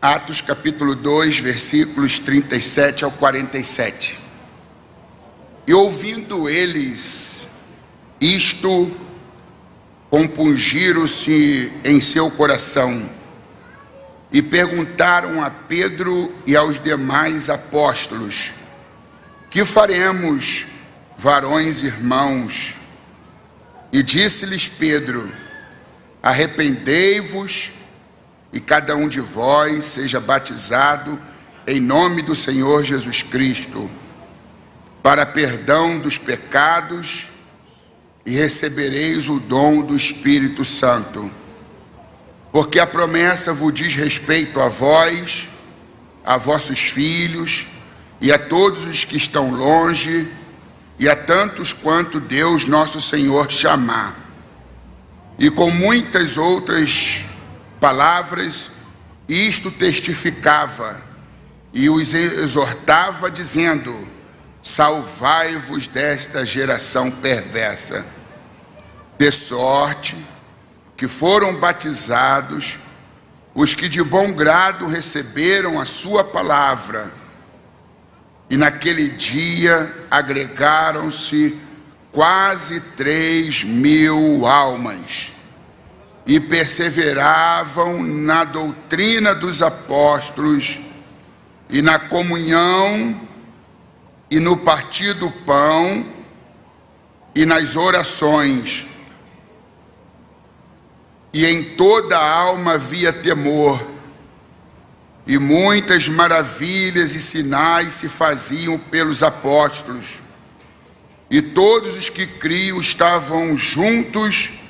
Atos capítulo 2, versículos 37 ao 47. E ouvindo eles isto, compungiram-se em seu coração e perguntaram a Pedro e aos demais apóstolos: que faremos, varões irmãos? E disse-lhes Pedro: arrependei-vos e cada um de vós seja batizado em nome do Senhor Jesus Cristo, para perdão dos pecados, e recebereis o dom do Espírito Santo. Porque a promessa vos diz respeito a vós, a vossos filhos, e a todos os que estão longe, e a tantos quanto Deus nosso Senhor chamar. E com muitas outras palavras, isto testificava e os exortava, dizendo: salvai-vos desta geração perversa. De sorte que foram batizados os que de bom grado receberam a sua palavra, e naquele dia agregaram-se quase 3.000 almas, e perseveravam na doutrina dos apóstolos, e na comunhão, e no partir do pão, e nas orações. E em toda a alma havia temor, e muitas maravilhas e sinais se faziam pelos apóstolos. E todos os que criam estavam juntos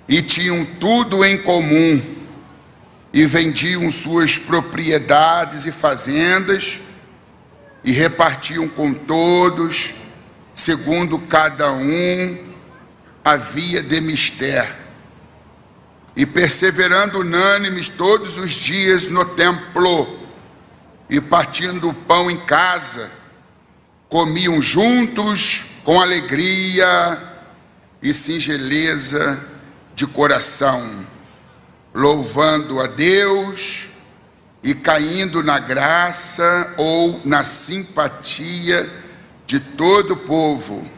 e tinham tudo em comum, e vendiam suas propriedades e fazendas, e repartiam com todos, segundo cada um havia de mister. E perseverando unânimes todos os dias no templo, e partindo o pão em casa, comiam juntos com alegria e singeleza de coração, louvando a Deus e caindo na graça ou na simpatia de todo o povo.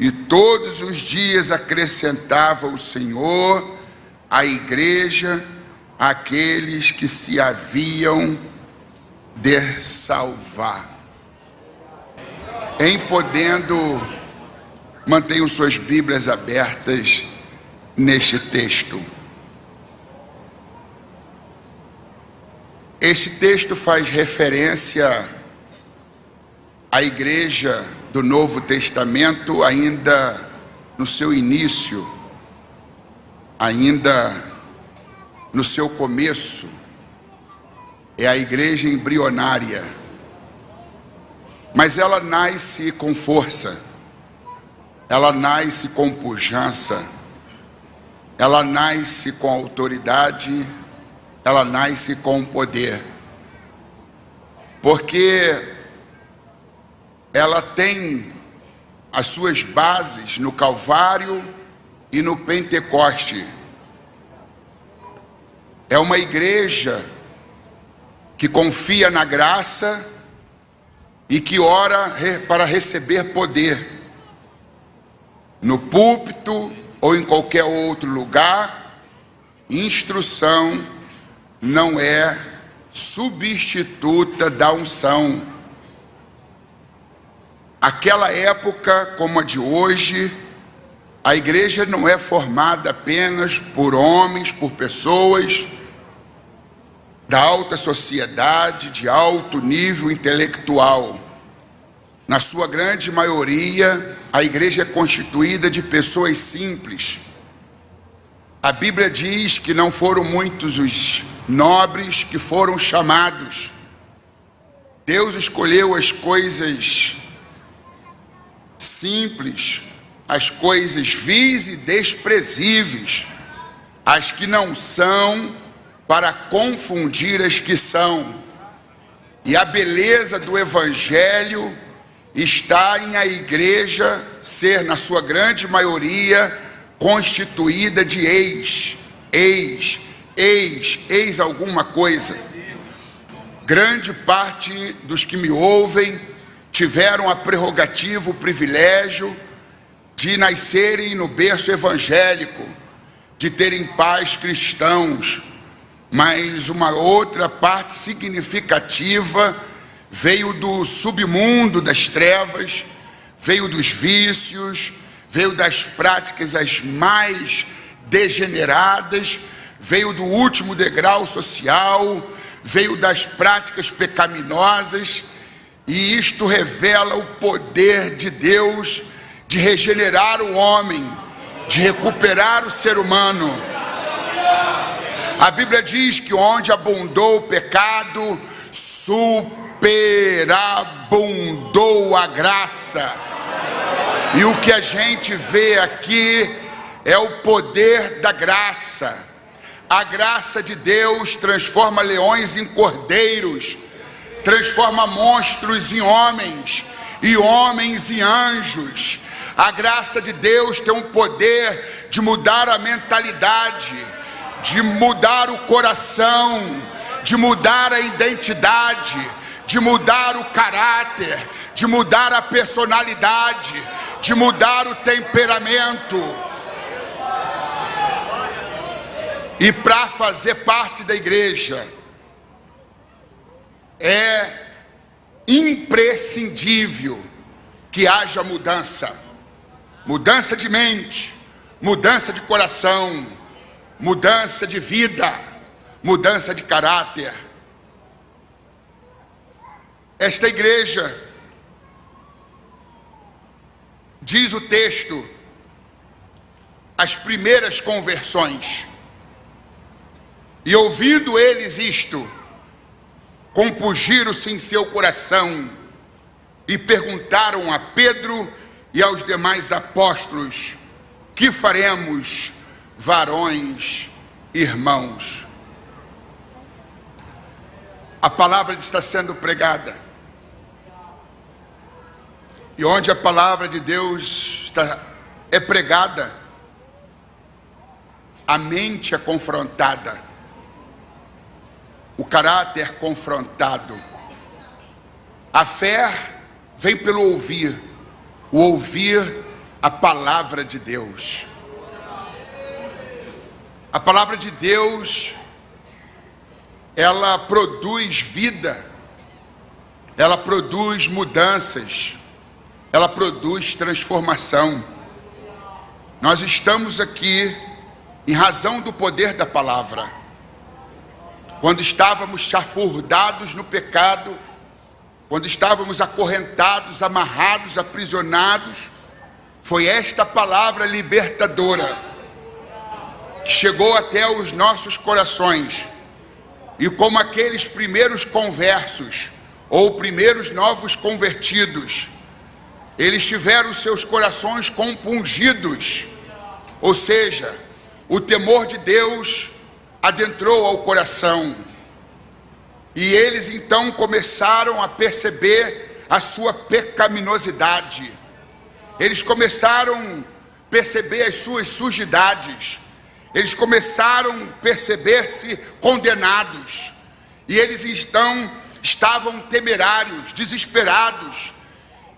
E todos os dias acrescentava o Senhor à igreja aqueles que se haviam de salvar. Em podendo, mantenham suas Bíblias abertas neste texto. Este texto faz referência à igreja do Novo Testamento, ainda no seu início, ainda no seu começo. É a igreja embrionária, mas ela nasce com força, ela nasce com pujança, ela nasce com autoridade, ela nasce com poder, porque ela tem as suas bases no Calvário e no Pentecoste. É uma igreja que confia na graça e que ora para receber poder. No púlpito ou em qualquer outro lugar, instrução não é substituta da unção. Aquela época, como a de hoje, a igreja não é formada apenas por homens, por pessoas da alta sociedade, de alto nível intelectual. Na sua grande maioria, a igreja é constituída de pessoas simples. A Bíblia diz que não foram muitos os nobres que foram chamados. Deus escolheu as coisas simples, as coisas vis e desprezíveis, as que não são, para confundir as que são. E a beleza do Evangelho está em a igreja ser, na sua grande maioria, constituída de ex alguma coisa. grande parte dos que me ouvem tiveram a prerrogativa, o privilégio de nascerem no berço evangélico, de terem pais cristãos, mas uma outra parte significativa veio do submundo das trevas, veio dos vícios, veio das práticas as mais degeneradas, veio do último degrau social, veio das práticas pecaminosas, e isto revela o poder de Deus de regenerar o homem, de recuperar o ser humano. A Bíblia diz que onde abundou o pecado, superabundou a graça. E o que a gente vê aqui é o poder da graça. A graça de Deus transforma leões em cordeiros, transforma monstros em homens e homens em anjos. A graça de Deus tem um poder de mudar a mentalidade, de mudar o coração, de mudar a identidade, de mudar o caráter, de mudar a personalidade, de mudar o temperamento. E para fazer parte da igreja, é imprescindível que haja mudança. Mudança de mente, mudança de coração, mudança de vida, mudança de caráter. Esta igreja, diz o texto, as primeiras conversões. E ouvindo eles isto, compungiram-se em seu coração e perguntaram a Pedro e aos demais apóstolos: que faremos, varões, irmãos? A palavra está sendo pregada, e onde a palavra de Deus é pregada, a mente é confrontada, o caráter confrontado. A fé vem pelo ouvir, o ouvir a palavra de Deus. A palavra de Deus, ela produz vida, ela produz mudanças, ela produz transformação. Nós estamos aqui em razão do poder da palavra. Quando estávamos chafurdados no pecado, quando estávamos acorrentados, amarrados, aprisionados, foi esta palavra libertadora que chegou até os nossos corações. E como aqueles primeiros conversos, ou primeiros novos convertidos, eles tiveram seus corações compungidos, ou seja, o temor de Deus adentrou ao coração, e eles então começaram a perceber a sua pecaminosidade, eles começaram a perceber as suas sujidades, eles começaram a perceber-se condenados, e eles então estavam temerários, desesperados,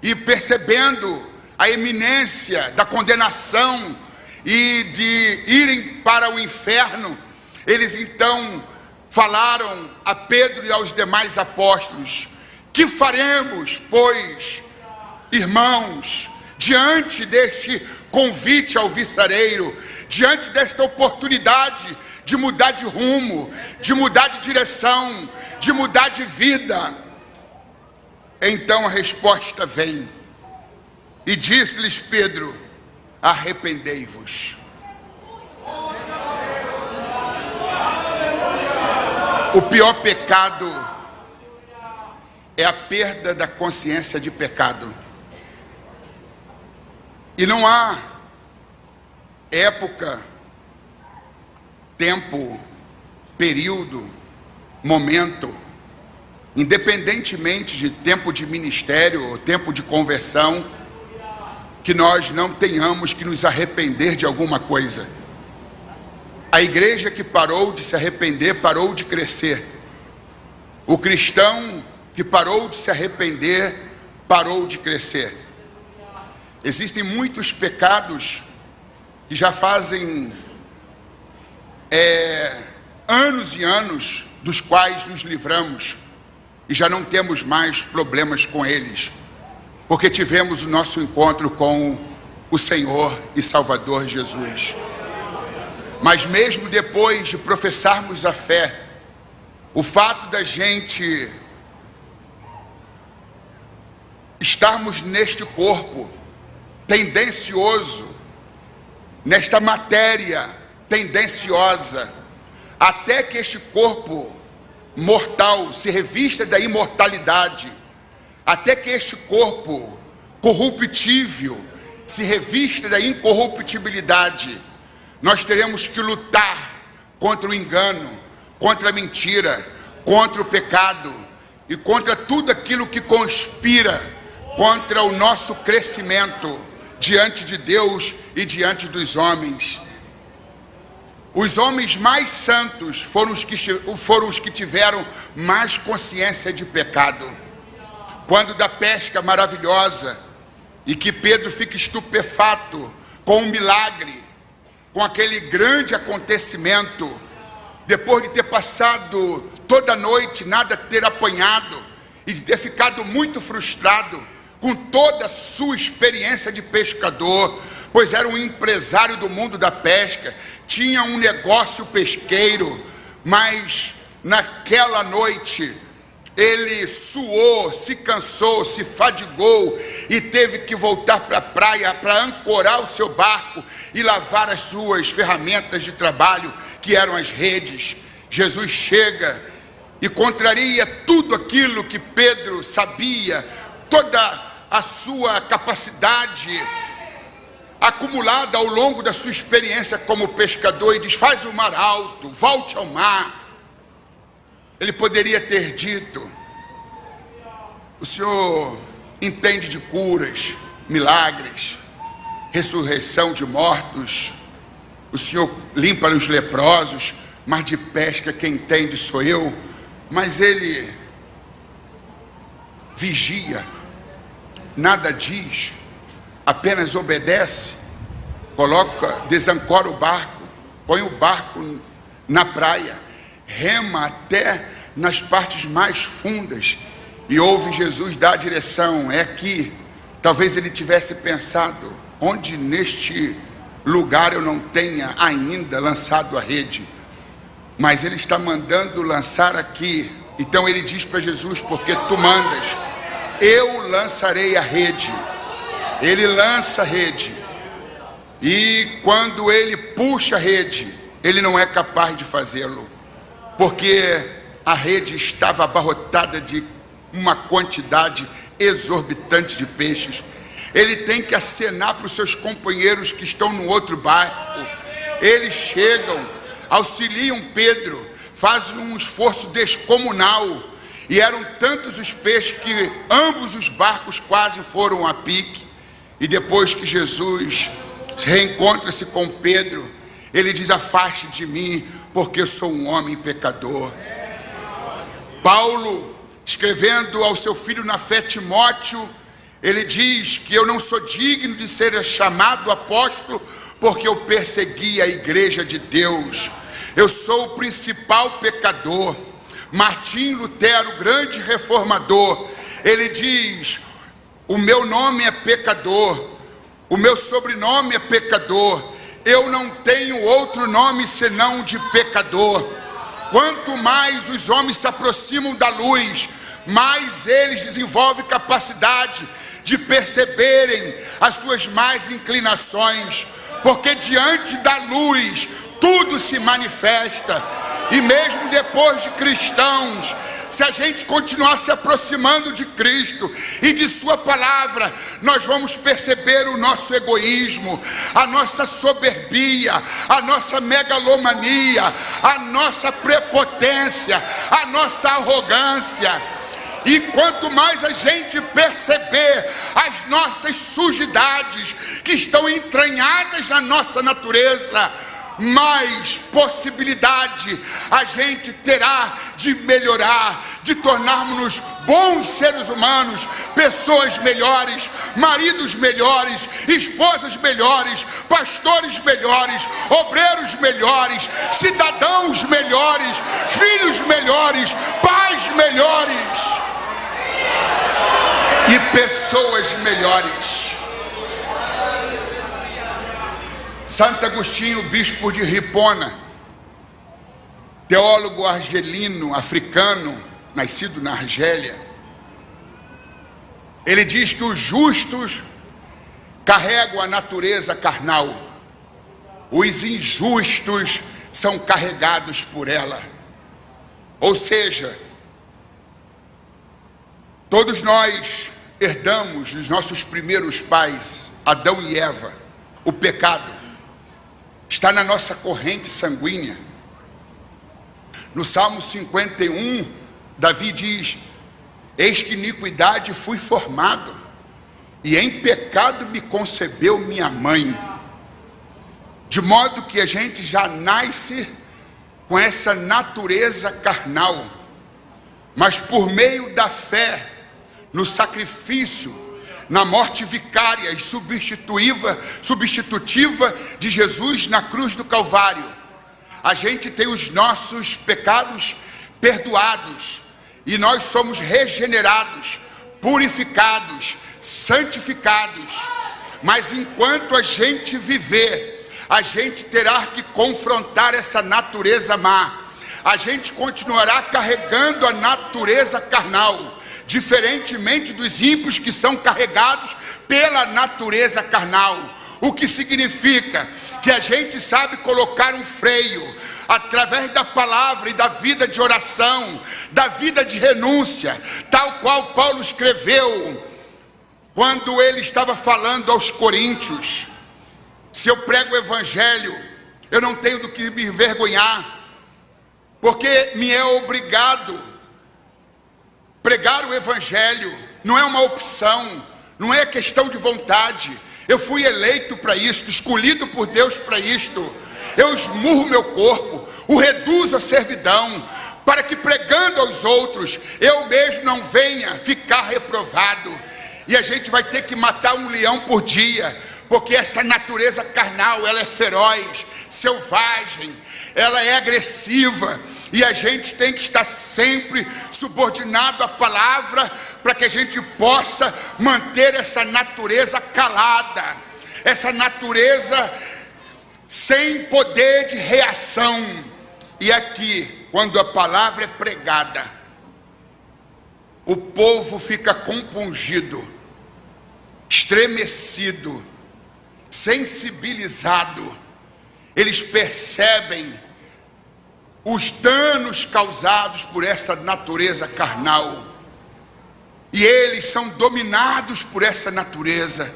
e percebendo a iminência da condenação e de irem para o inferno, eles então falaram a Pedro e aos demais apóstolos: que faremos, pois, irmãos, diante deste convite alvissareiro, diante desta oportunidade de mudar de rumo, de mudar de direção, de mudar de vida? Então a resposta vem, e disse-lhes Pedro: arrependei-vos. O pior pecado é a perda da consciência de pecado. E não há época, tempo, período, momento, independentemente de tempo de ministério ou tempo de conversão, que nós não tenhamos que nos arrepender de alguma coisa. A igreja que parou de se arrepender, parou de crescer. O cristão que parou de se arrepender, parou de crescer. Existem muitos pecados que já fazem anos e anos dos quais nos livramos e já não temos mais problemas com eles, porque tivemos o nosso encontro com o Senhor e Salvador Jesus. Mas mesmo depois de professarmos a fé, o fato da gente estarmos neste corpo tendencioso, nesta matéria tendenciosa, até que este corpo mortal se revista da imortalidade, até que este corpo corruptível se revista da incorruptibilidade, nós teremos que lutar contra o engano, contra a mentira, contra o pecado e contra tudo aquilo que conspira contra o nosso crescimento diante de Deus e diante dos homens. Os homens mais santos foram os que tiveram mais consciência de pecado. Quando da pesca maravilhosa, e que Pedro fica estupefato com um milagre, com aquele grande acontecimento, depois de ter passado toda a noite, nada ter apanhado, e de ter ficado muito frustrado com toda a sua experiência de pescador, pois era um empresário do mundo da pesca, tinha um negócio pesqueiro, mas naquela noite ele suou, se cansou, se fadigou e teve que voltar para a praia para ancorar o seu barco e lavar as suas ferramentas de trabalho, que eram as redes. Jesus chega e contraria tudo aquilo que Pedro sabia, toda a sua capacidade acumulada ao longo da sua experiência como pescador, e diz: faz o mar alto, volte ao mar. Ele poderia ter dito: o Senhor entende de curas, milagres, ressurreição de mortos, o Senhor limpa os leprosos, mas de pesca quem entende sou eu. Mas ele vigia, nada diz, apenas obedece, desancora o barco, põe o barco na praia, rema até nas partes mais fundas e ouve Jesus dar a direção. É aqui. Talvez ele tivesse pensado: onde neste lugar eu não tenha ainda lançado a rede, mas ele está mandando lançar aqui. Então ele diz para Jesus: porque tu mandas, eu lançarei a rede. Ele lança a rede, e quando ele puxa a rede, ele não é capaz de fazê-lo, porque a rede estava abarrotada de uma quantidade exorbitante de peixes. Ele tem que acenar para os seus companheiros que estão no outro barco. Eles chegam, auxiliam Pedro, fazem um esforço descomunal, e eram tantos os peixes que ambos os barcos quase foram a pique. E depois que Jesus reencontra-se com Pedro, ele diz: afaste de mim, porque eu sou um homem pecador. Paulo, escrevendo ao seu filho na fé Timóteo, ele diz que eu não sou digno de ser chamado apóstolo, porque eu persegui a igreja de Deus. Eu sou o principal pecador. Martim Lutero, grande reformador, ele diz: o meu nome é pecador, o meu sobrenome é pecador, eu não tenho outro nome senão de pecador. Quanto mais os homens se aproximam da luz, mais eles desenvolvem capacidade de perceberem as suas más inclinações, porque diante da luz tudo se manifesta. E mesmo depois de cristãos, se a gente continuar se aproximando de Cristo e de sua palavra, nós vamos perceber o nosso egoísmo, a nossa soberbia, a nossa megalomania, a nossa prepotência, a nossa arrogância. E quanto mais a gente perceber as nossas sujidades que estão entranhadas na nossa natureza, mais possibilidade a gente terá de melhorar, de tornarmos-nos bons seres humanos, pessoas melhores, maridos melhores, esposas melhores, pastores melhores, obreiros melhores, cidadãos melhores, filhos melhores, pais melhores e pessoas melhores. Santo Agostinho, bispo de Hipona, teólogo argelino, africano, nascido na Argélia, ele diz que os justos carregam a natureza carnal, os injustos são carregados por ela. Ou seja, todos nós herdamos dos nossos primeiros pais, Adão e Eva, o pecado. Está na nossa corrente sanguínea. No Salmo 51, Davi diz: eis que iniquidade fui formado, e em pecado me concebeu minha mãe. De modo que a gente já nasce com essa natureza carnal, mas por meio da fé, no sacrifício, na morte vicária e substitutiva de Jesus na cruz do Calvário, a gente tem os nossos pecados perdoados, e nós somos regenerados, purificados, santificados. Mas enquanto a gente viver, a gente terá que confrontar essa natureza má, a gente continuará carregando a natureza carnal, diferentemente dos ímpios que são carregados pela natureza carnal. O que significa que a gente sabe colocar um freio através da palavra e da vida de oração, da vida de renúncia, tal qual Paulo escreveu quando ele estava falando aos coríntios: se eu prego o evangelho, eu não tenho do que me envergonhar, porque me é obrigado pregar o evangelho, não é uma opção, não é questão de vontade. Eu fui eleito para isto, escolhido por Deus para isto. Eu esmurro meu corpo, o reduzo à servidão, para que pregando aos outros, eu mesmo não venha ficar reprovado. E a gente vai ter que matar um leão por dia, porque essa natureza carnal, ela é feroz, selvagem, ela é agressiva. E a gente tem que estar sempre subordinado à palavra, para que a gente possa manter essa natureza calada, essa natureza sem poder de reação. E aqui, quando a palavra é pregada, o povo fica compungido, estremecido, sensibilizado. Eles percebem os danos causados por essa natureza carnal, e eles são dominados por essa natureza,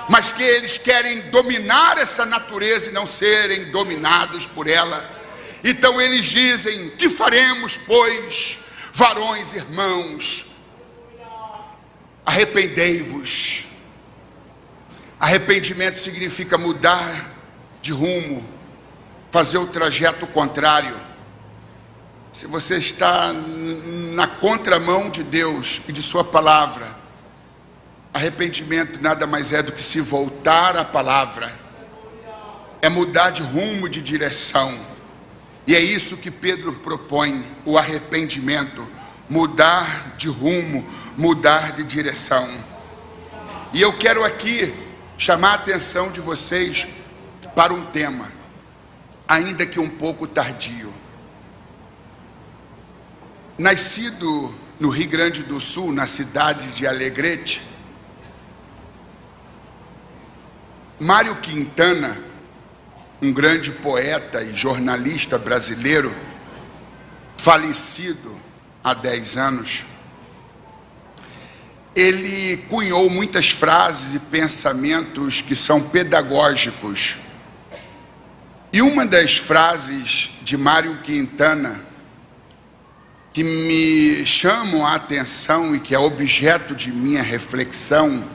mas que eles querem dominar essa natureza e não serem dominados por ela. Então eles dizem: que faremos, pois, varões irmãos? Arrependei-vos. Arrependimento significa mudar de rumo, fazer o trajeto contrário. Se você está na contramão de Deus e de sua palavra, arrependimento nada mais é do que se voltar à palavra, é mudar de rumo, de direção. E é isso que Pedro propõe, o arrependimento, mudar de rumo, mudar de direção. E eu quero aqui chamar a atenção de vocês para um tema, ainda que um pouco tardio. Nascido no Rio Grande do Sul, na cidade de Alegrete, Mário Quintana, um grande poeta e jornalista brasileiro, falecido há 10 anos, ele cunhou muitas frases e pensamentos que são pedagógicos. E uma das frases de Mário Quintana que me chamam a atenção e que é objeto de minha reflexão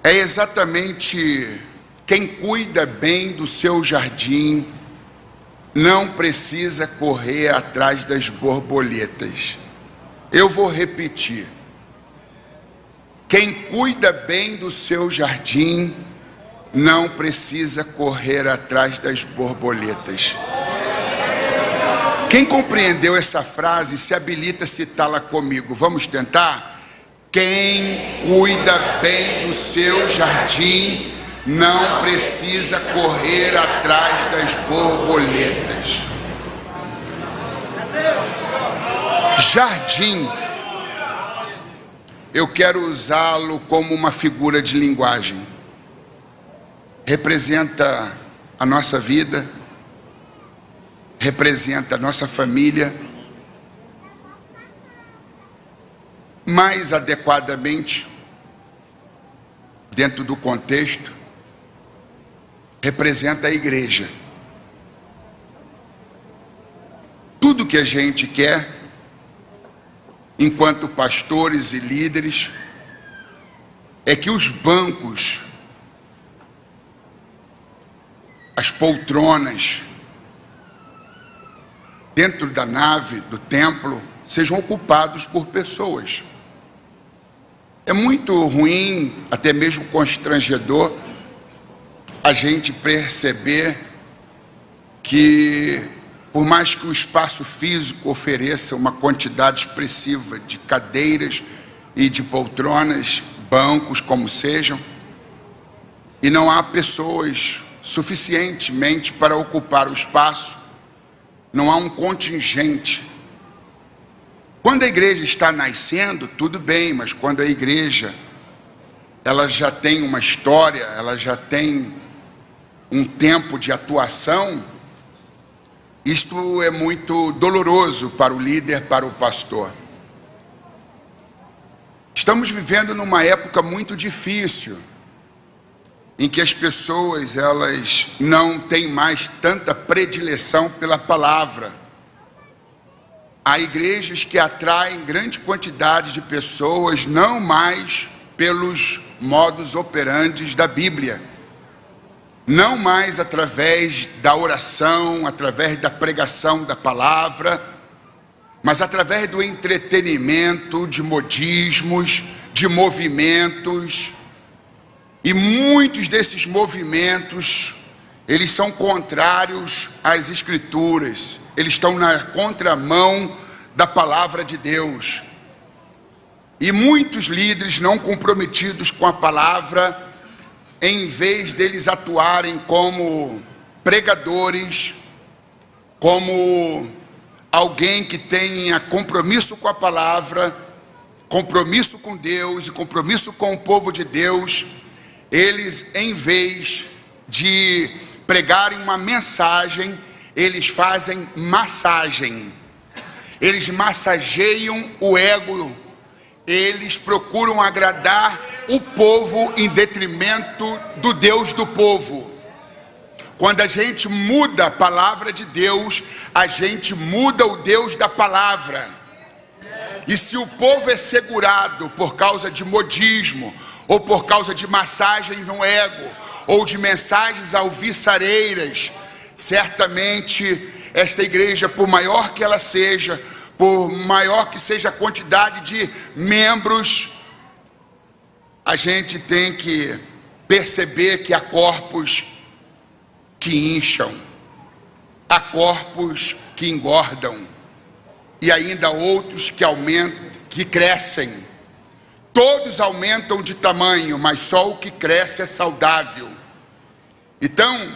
é exatamente Quem cuida bem do seu jardim não precisa correr atrás das borboletas. Eu vou repetir. Quem cuida bem do seu jardim não precisa correr atrás das borboletas. Quem compreendeu essa frase se habilita a citá-la comigo. Vamos tentar? Quem cuida bem do seu jardim não precisa correr atrás das borboletas. Jardim, eu quero usá-lo como uma figura de linguagem. Representa a nossa vida, representa a nossa família, mais adequadamente, dentro do contexto, representa a igreja. Tudo que a gente quer, enquanto pastores e líderes, é que os bancos, as poltronas, dentro da nave do templo, sejam ocupados por pessoas. É muito ruim, até mesmo constrangedor, a gente perceber que, por mais que o espaço físico ofereça uma quantidade expressiva de cadeiras e de poltronas, bancos, como sejam, e não há pessoas suficientemente para ocupar o espaço, não há um contingente. Quando a igreja está nascendo, tudo bem, mas quando a igreja ela já tem uma história, ela já tem um tempo de atuação, isto é muito doloroso para o líder, para o pastor. Estamos vivendo numa época muito difícil, em que as pessoas elas não têm mais tanta predileção pela palavra. Há igrejas que atraem grande quantidade de pessoas, não mais pelos modus operandi da Bíblia, não mais através da oração, através da pregação da palavra, mas através do entretenimento, de modismos, de movimentos. E muitos desses movimentos, eles são contrários às Escrituras, eles estão na contramão da palavra de Deus. E muitos líderes não comprometidos com a palavra, em vez deles atuarem como pregadores, como alguém que tenha compromisso com a palavra, compromisso com Deus e compromisso com o povo de Deus, eles, em vez de pregarem uma mensagem, eles fazem massagem. Eles massageiam o ego. Eles procuram agradar o povo em detrimento do Deus do povo. Quando a gente muda a palavra de Deus, a gente muda o Deus da palavra. E se o povo é segurado por causa de modismo, ou por causa de massagem no ego, ou de mensagens alvissareiras, certamente esta igreja, por maior que ela seja, por maior que seja a quantidade de membros, a gente tem que perceber que há corpos que incham, há corpos que engordam, e ainda outros que aumentam, que crescem. Todos aumentam de tamanho, mas só o que cresce é saudável. Então,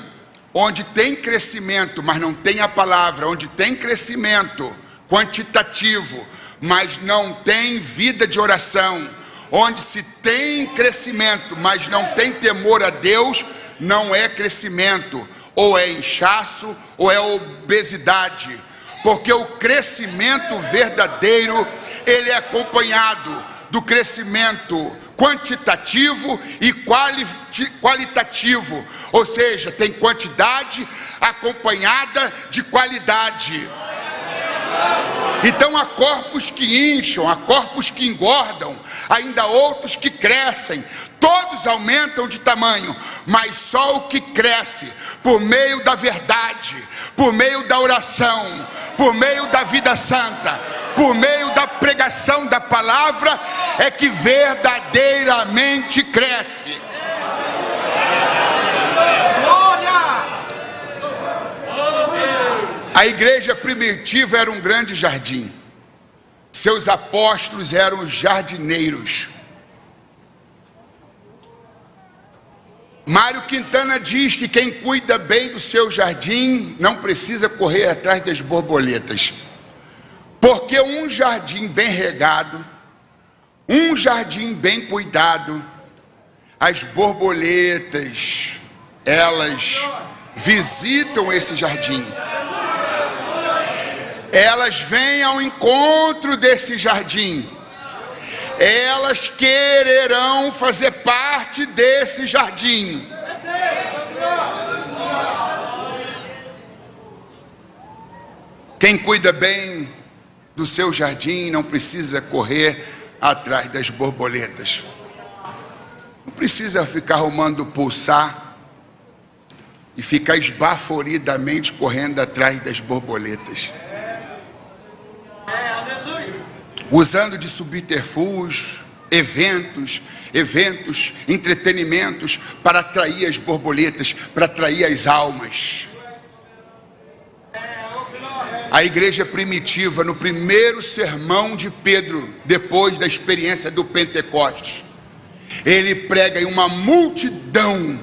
onde tem crescimento, mas não tem a palavra, onde tem crescimento quantitativo, mas não tem vida de oração, onde se tem crescimento, mas não tem temor a Deus, não é crescimento, ou é inchaço, ou é obesidade, porque o crescimento verdadeiro, ele é acompanhado do crescimento quantitativo e qualitativo, ou seja, tem quantidade acompanhada de qualidade. Então há corpos que incham, há corpos que engordam, ainda outros que crescem, todos aumentam de tamanho, mas só o que cresce por meio da verdade, por meio da oração, por meio da vida santa, por meio da pregação da palavra, é que verdadeiramente cresce. A igreja primitiva era um grande jardim. Seus apóstolos eram jardineiros. Mário Quintana diz que quem cuida bem do seu jardim não precisa correr atrás das borboletas. Porque um jardim bem regado, um jardim bem cuidado, as borboletas, elas visitam esse jardim. Elas vêm ao encontro desse jardim. Elas quererão fazer parte desse jardim. Quem cuida bem do seu jardim não precisa correr atrás das borboletas. Não precisa ficar arrumando pulsar e ficar esbaforidamente correndo atrás das borboletas, usando de subterfúgios, eventos, entretenimentos para atrair as borboletas, para atrair as almas. A igreja primitiva, no primeiro sermão de Pedro, depois da experiência do Pentecostes, ele prega e uma multidão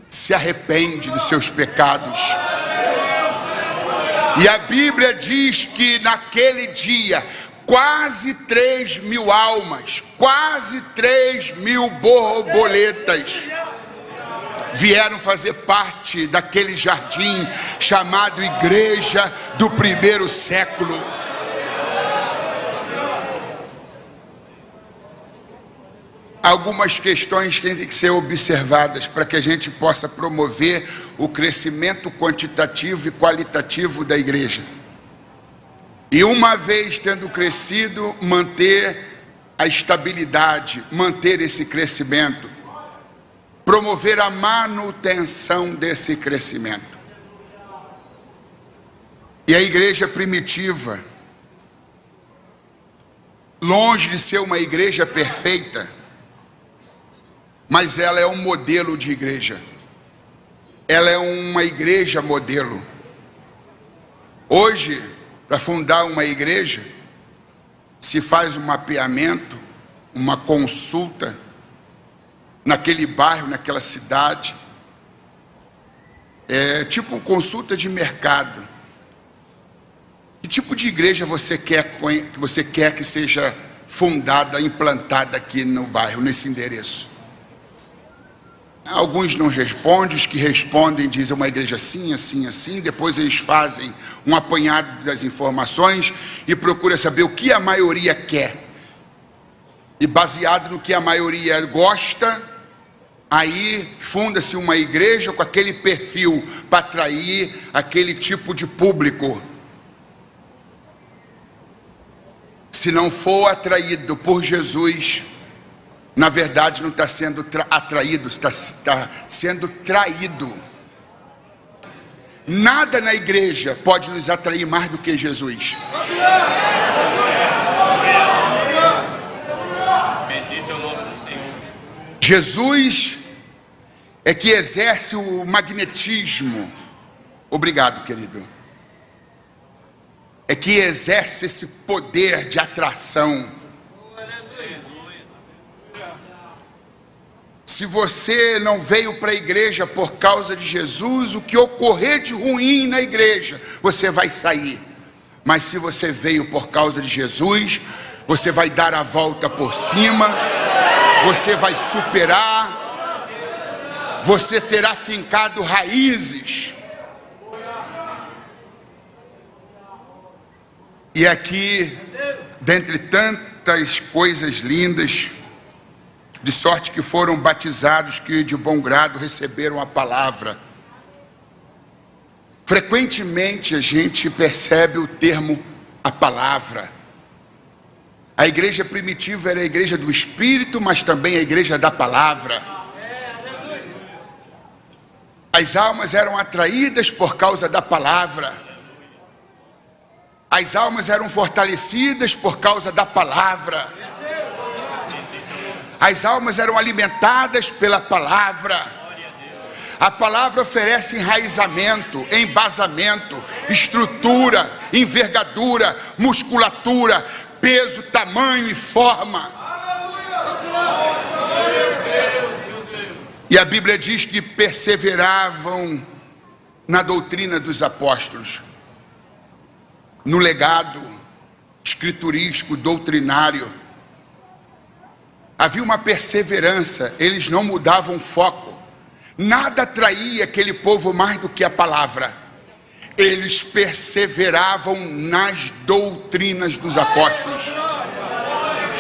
se arrepende dos seus pecados. E a Bíblia diz que naquele dia, quase 3.000 almas, quase 3.000 borboletas vieram fazer parte daquele jardim chamado Igreja do primeiro século. Algumas questões que têm que ser observadas para que a gente possa promover o crescimento quantitativo e qualitativo da igreja. E uma vez tendo crescido, manter a estabilidade, manter esse crescimento, promover a manutenção desse crescimento. E a igreja primitiva, longe de ser uma igreja perfeita, mas ela é um modelo de igreja. Ela é uma igreja modelo. Hoje, para fundar uma igreja, se faz um mapeamento, uma consulta naquele bairro, naquela cidade. É tipo consulta de mercado. Que tipo de igreja você quer que seja fundada, implantada aqui no bairro, nesse endereço? Alguns não respondem, os que respondem dizem uma igreja assim, assim, assim. Depois eles fazem um apanhado das informações e procuram saber o que a maioria quer. E baseado no que a maioria gosta, aí funda-se uma igreja com aquele perfil para atrair aquele tipo de público. Se não for atraído por Jesus, na verdade não está sendo atraído, está sendo traído. Nada na igreja pode nos atrair mais do que Jesus. Bendito é o nome do Senhor. Jesus é que exerce o magnetismo. Obrigado, querido. É que exerce esse poder de atração. Se você não veio para a igreja por causa de Jesus, o que ocorrer de ruim na igreja, você vai sair. Mas se você veio por causa de Jesus, você vai dar a volta por cima, você vai superar, você terá fincado raízes. E aqui, dentre tantas coisas lindas, de sorte que foram batizados que de bom grado receberam a palavra. Frequentemente a gente percebe o termo a palavra. A igreja primitiva era a igreja do Espírito, mas também a igreja da palavra. As almas eram atraídas por causa da palavra. As almas eram fortalecidas por causa da palavra. As almas eram alimentadas pela palavra. A palavra oferece enraizamento, embasamento, estrutura, envergadura, musculatura, peso, tamanho e forma. E a Bíblia diz que perseveravam na doutrina dos apóstolos, no legado escriturístico, doutrinário. Havia uma perseverança, eles não mudavam o foco. Nada atraía aquele povo mais do que a palavra. Eles perseveravam nas doutrinas dos apóstolos.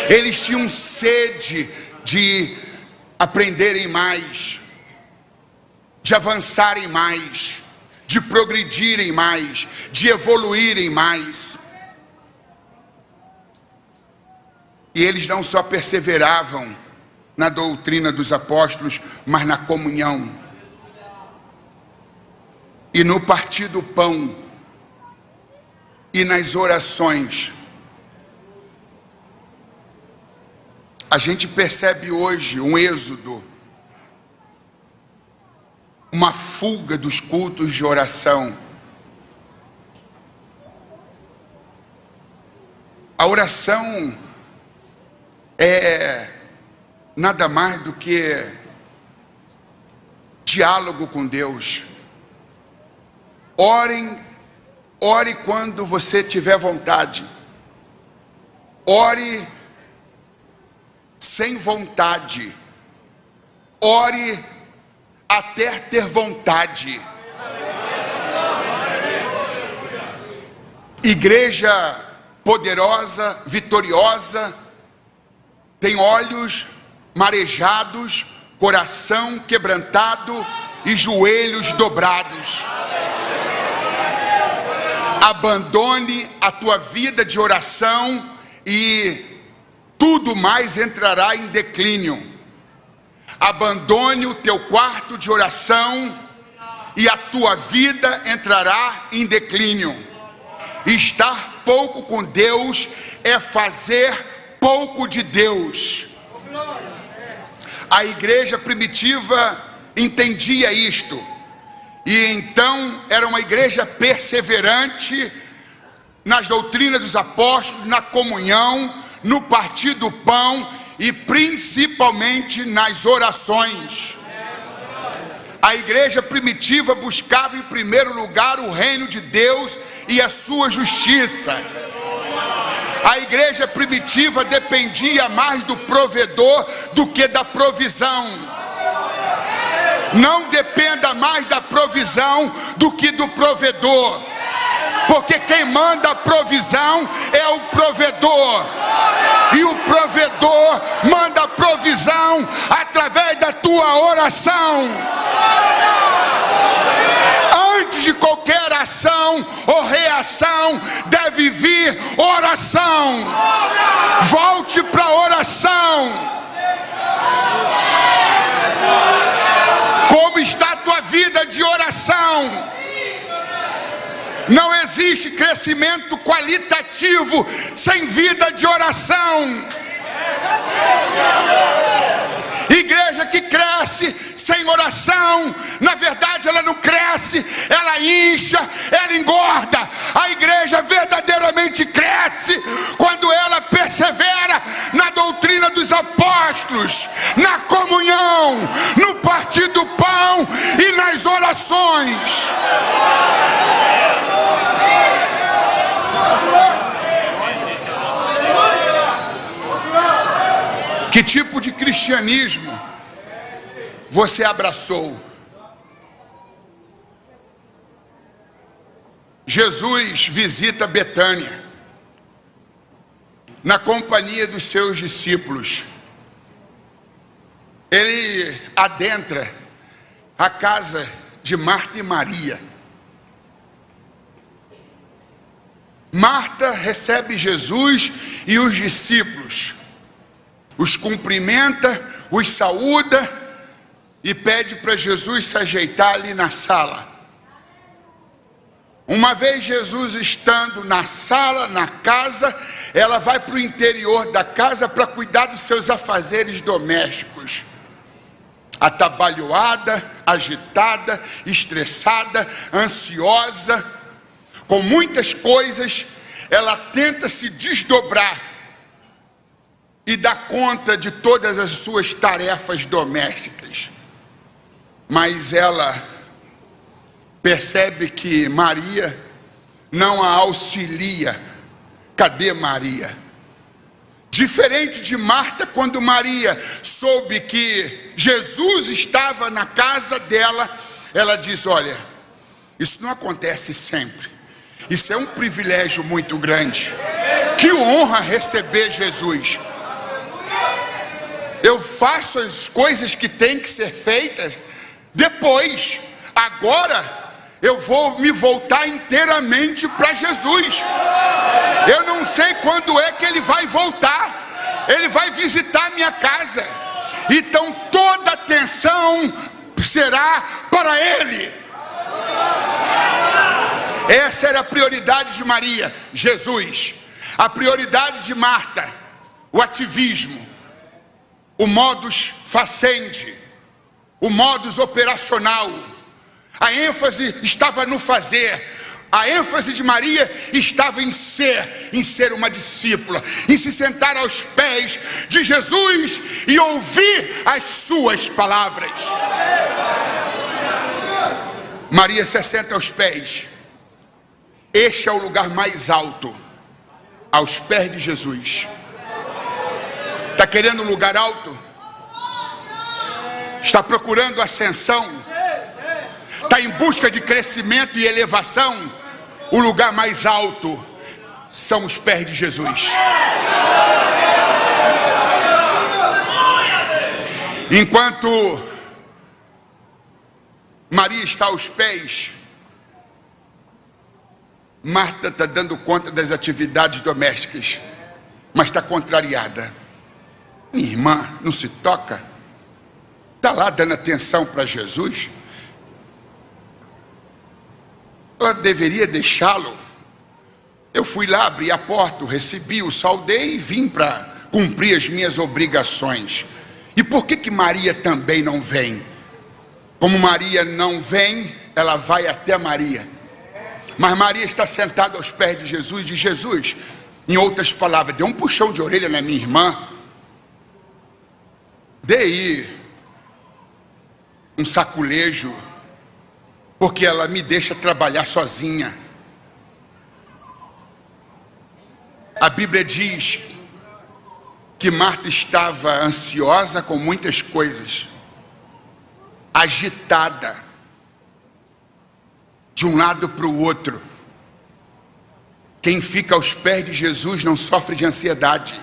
Eles tinham sede de aprenderem mais, de avançarem mais, de progredirem mais, de evoluírem mais. E eles não só perseveravam na doutrina dos apóstolos, mas na comunhão e no partir do pão e nas orações. A gente percebe hoje um êxodo, uma fuga dos cultos de oração. A oração é nada mais do que diálogo com Deus. Ore quando você tiver vontade. Ore sem vontade. Ore até ter vontade. Igreja poderosa, vitoriosa, tem olhos marejados, coração quebrantado e joelhos dobrados. Abandone a tua vida de oração e tudo mais entrará em declínio. Abandone o teu quarto de oração e a tua vida entrará em declínio. Estar pouco com Deus é fazer pouco de Deus. A igreja primitiva entendia isto, e então era uma igreja perseverante nas doutrinas dos apóstolos, na comunhão, no partir do pão e principalmente nas orações. A igreja primitiva buscava em primeiro lugar o reino de Deus e a sua justiça. A igreja primitiva dependia mais do provedor do que da provisão. Não dependa mais da provisão do que do provedor, porque quem manda a provisão é o provedor, e o provedor manda a provisão através da tua oração. Antes de qualquer ação ou reação, deve vir oração. Volte para a oração. Como está a tua vida de oração? Não existe crescimento qualitativo sem vida de oração. Igreja que cresce sem oração, na verdade ela não cresce, ela incha, ela engorda. A igreja verdadeiramente cresce quando ela persevera na doutrina dos apóstolos, na comunhão, no partir do pão e nas orações. Que tipo de cristianismo você abraçou? Jesus visita Betânia na companhia dos seus discípulos. Ele adentra a casa de Marta e Maria. Marta recebe Jesus e os discípulos, os cumprimenta, os saúda e pede para Jesus se ajeitar ali na sala. Uma vez Jesus estando na sala, na casa, ela vai para o interior da casa para cuidar dos seus afazeres domésticos. Atabalhoada, agitada, estressada, ansiosa, com muitas coisas, ela tenta se desdobrar e dar conta de todas as suas tarefas domésticas. Mas ela percebe que Maria não a auxilia. Cadê Maria? Diferente de Marta, quando Maria soube que Jesus estava na casa dela, ela diz: olha, isso não acontece sempre. Isso é um privilégio muito grande. Que honra receber Jesus. Eu faço as coisas que têm que ser feitas depois. Agora eu vou me voltar inteiramente para Jesus. Eu não sei quando é que ele vai voltar. Ele vai visitar minha casa. Então toda atenção será para ele. Essa era a prioridade de Maria, Jesus. A prioridade de Marta, o ativismo, o modus facendi, o modus operacional. A ênfase estava no fazer. A ênfase de Maria estava em ser uma discípula, em se sentar aos pés de Jesus e ouvir as suas palavras. Maria se senta aos pés. Este é o lugar mais alto, aos pés de Jesus. Está querendo um lugar alto? Está procurando ascensão? Está em busca de crescimento e elevação? O lugar mais alto são os pés de Jesus. Enquanto Maria está aos pés, Marta está dando conta das atividades domésticas, mas está contrariada. Minha irmã não se toca, está lá dando atenção para Jesus. Ela deveria deixá-lo. Eu fui lá, abri a porta, o recebi, o saudei e vim para cumprir as minhas obrigações. E por que Maria também não vem? Como Maria não vem, ela vai até Maria. Mas Maria está sentada aos pés de Jesus e diz: Jesus, em outras palavras, dê um puxão de orelha na minha irmã. Dê aí um saculejo, porque ela me deixa trabalhar sozinha. A Bíblia diz que Marta estava ansiosa com muitas coisas, agitada, de um lado para o outro. Quem fica aos pés de Jesus não sofre de ansiedade.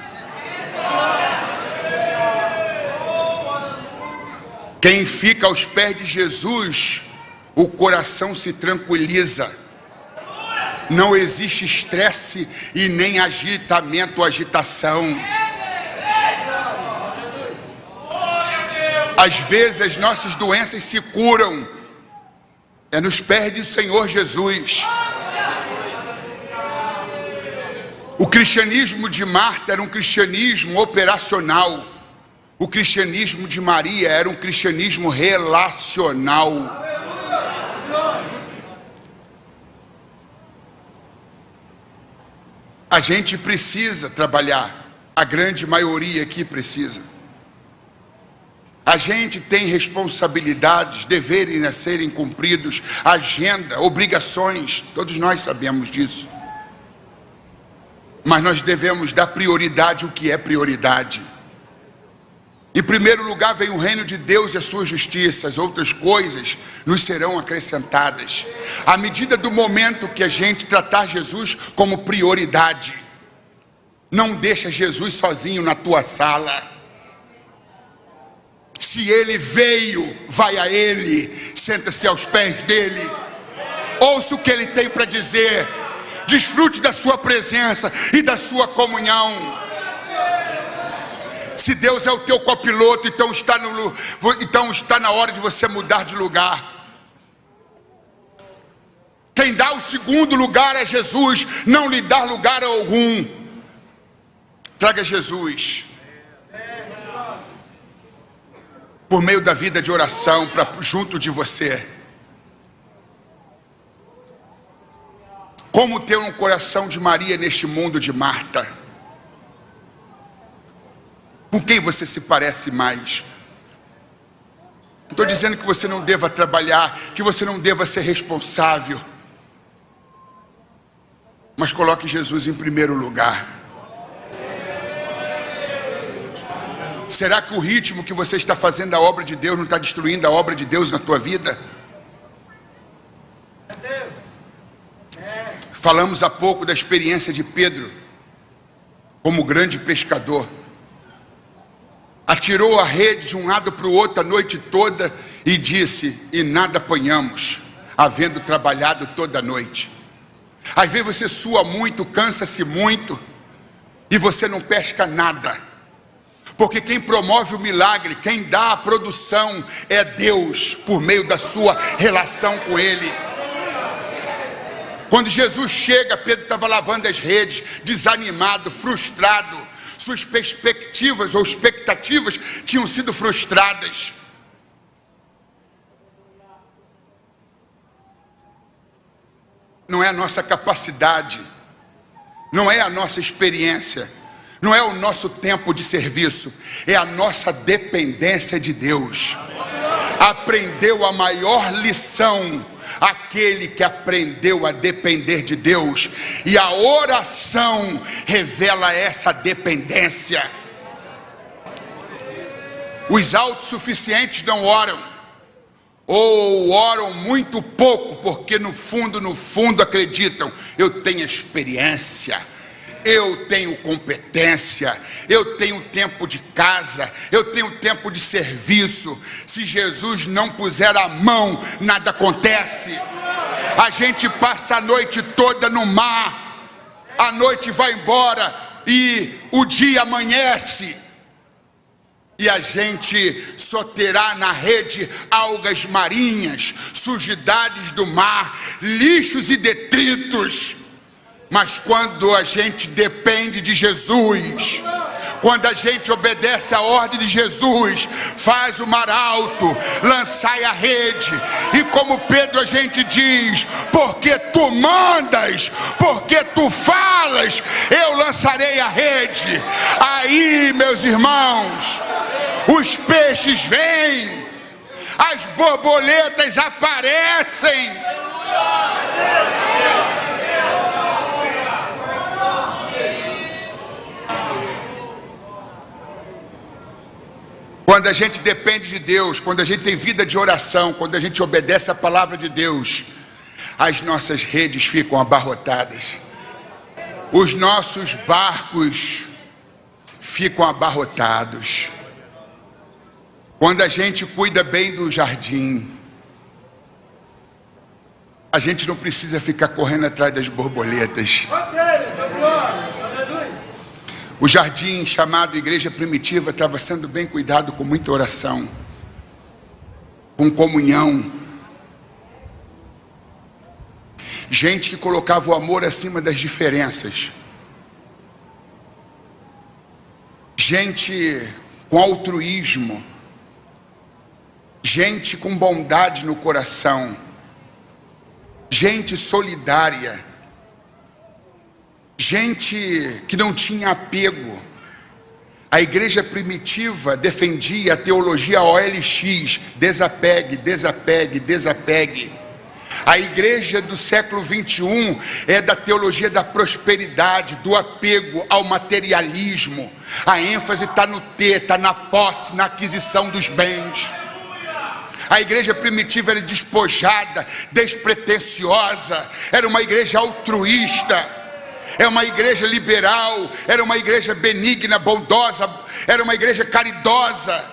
Quem fica aos pés de Jesus, o coração se tranquiliza. Não existe estresse e nem agitamento ou agitação. Às vezes as nossas doenças se curam é nos pés do Senhor Jesus. O cristianismo de Marta era um cristianismo operacional. O cristianismo de Maria era um cristianismo relacional. A gente precisa trabalhar. A grande maioria aqui precisa. A gente tem responsabilidades, deveres a serem cumpridos, agenda, obrigações, todos nós sabemos disso. Mas nós devemos dar prioridade ao que é prioridade. Em primeiro lugar vem o reino de Deus e a sua justiça, as outras coisas nos serão acrescentadas. À medida do momento que a gente tratar Jesus como prioridade, não deixa Jesus sozinho na tua sala. Se ele veio, vai a ele, senta-se aos pés dele, ouça o que ele tem para dizer, Desfrute da sua presença e da sua comunhão. Se Deus é o teu copiloto, então está na hora de você mudar de lugar. Quem dá o segundo lugar é Jesus, não lhe dá lugar algum. Traga Jesus por meio da vida de oração para junto de você. Como ter um coração de Maria neste mundo de Marta? Com quem você se parece mais? Não estou dizendo que você não deva trabalhar, que você não deva ser responsável, mas coloque Jesus em primeiro lugar. Será que o ritmo que você está fazendo a obra de Deus não está destruindo a obra de Deus na tua vida? Falamos há pouco da experiência de Pedro como grande pescador. Atirou a rede de um lado para o outro a noite toda e disse: e nada apanhamos, havendo trabalhado toda a noite. Às vezes você sua muito, cansa-se muito e você não pesca nada, porque quem promove o milagre, quem dá a produção é Deus, por meio da sua relação com Ele. Quando Jesus chega, Pedro estava lavando as redes, desanimado, frustrado. Suas perspectivas ou expectativas tinham sido frustradas. Não é a nossa capacidade, não é a nossa experiência, não é o nosso tempo de serviço, é a nossa dependência de Deus. Aprendeu a maior lição aquele que aprendeu a depender de Deus, e a oração revela essa dependência. Os autossuficientes não oram, ou oram muito pouco, porque no fundo acreditam: eu tenho experiência, eu tenho competência, eu tenho tempo de casa, eu tenho tempo de serviço. Se Jesus não puser a mão, nada acontece. A gente passa a noite toda no mar, a noite vai embora e o dia amanhece, e a gente só terá na rede algas marinhas, sujidades do mar, lixos e detritos. Mas quando a gente depende de Jesus, quando a gente obedece a ordem de Jesus, faz o mar alto, lançai a rede, e como Pedro a gente diz: porque tu mandas, porque tu falas, eu lançarei a rede. Aí, meus irmãos, os peixes vêm, as borboletas aparecem. Quando a gente depende de Deus, quando a gente tem vida de oração, quando a gente obedece a palavra de Deus, as nossas redes ficam abarrotadas, os nossos barcos ficam abarrotados. Quando a gente cuida bem do jardim, a gente não precisa ficar correndo atrás das borboletas. O jardim chamado Igreja Primitiva estava sendo bem cuidado, com muita oração, com comunhão. Gente que colocava o amor acima das diferenças. Gente com altruísmo. Gente com bondade no coração. Gente solidária. Gente que não tinha apego. A igreja primitiva defendia a teologia OLX: desapegue, desapegue, desapegue. A igreja do século 21 é da teologia da prosperidade, do apego ao materialismo. A ênfase está no ter, está na posse, na aquisição dos bens. A igreja primitiva era despojada, despretensiosa, era uma igreja altruísta. É uma igreja liberal, era uma igreja benigna, bondosa, era uma igreja caridosa.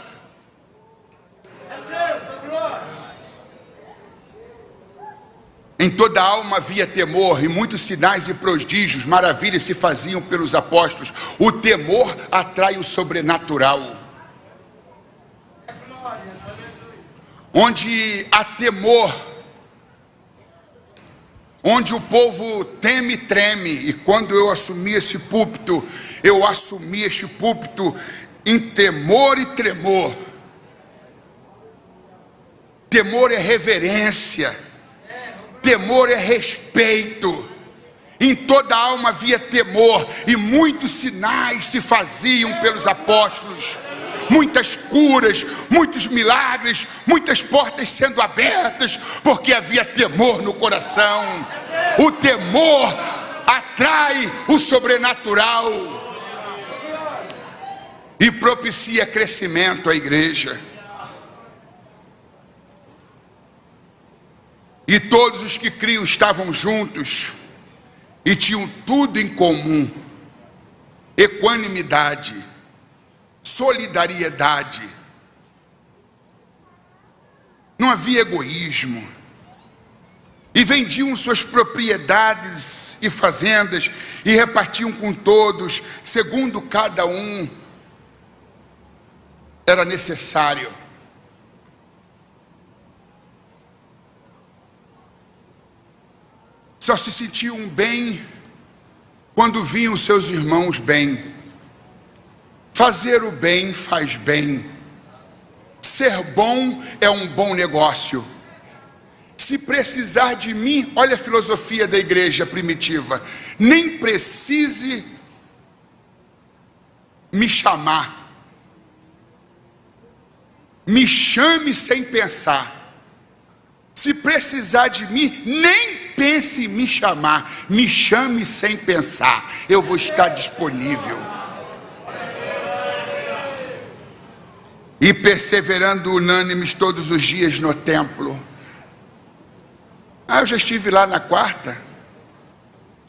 Em toda a alma havia temor, e muitos sinais e prodígios, maravilhas se faziam pelos apóstolos. O temor atrai o sobrenatural. Onde há temor, onde o povo teme e treme, e quando eu assumi esse púlpito, eu assumi este púlpito em temor e tremor. Temor é reverência, temor é respeito. Em toda a alma havia temor, e muitos sinais se faziam pelos apóstolos, muitas curas, muitos milagres, muitas portas sendo abertas, porque havia temor no coração. O temor atrai o sobrenatural e propicia crescimento à igreja. E todos os que criam estavam juntos e tinham tudo em comum: equanimidade, solidariedade. Não havia egoísmo. E vendiam suas propriedades e fazendas e repartiam com todos, segundo cada um era necessário. Só se sentiam bem quando viam seus irmãos bem. Fazer o bem faz bem. Ser bom é um bom negócio. Se precisar de mim, olha a filosofia da igreja primitiva: nem precise me chamar, me chame sem pensar. Se precisar de mim, nem pense em me chamar, me chame sem pensar, eu vou estar disponível. E perseverando unânimes todos os dias no templo. Eu já estive lá na quarta,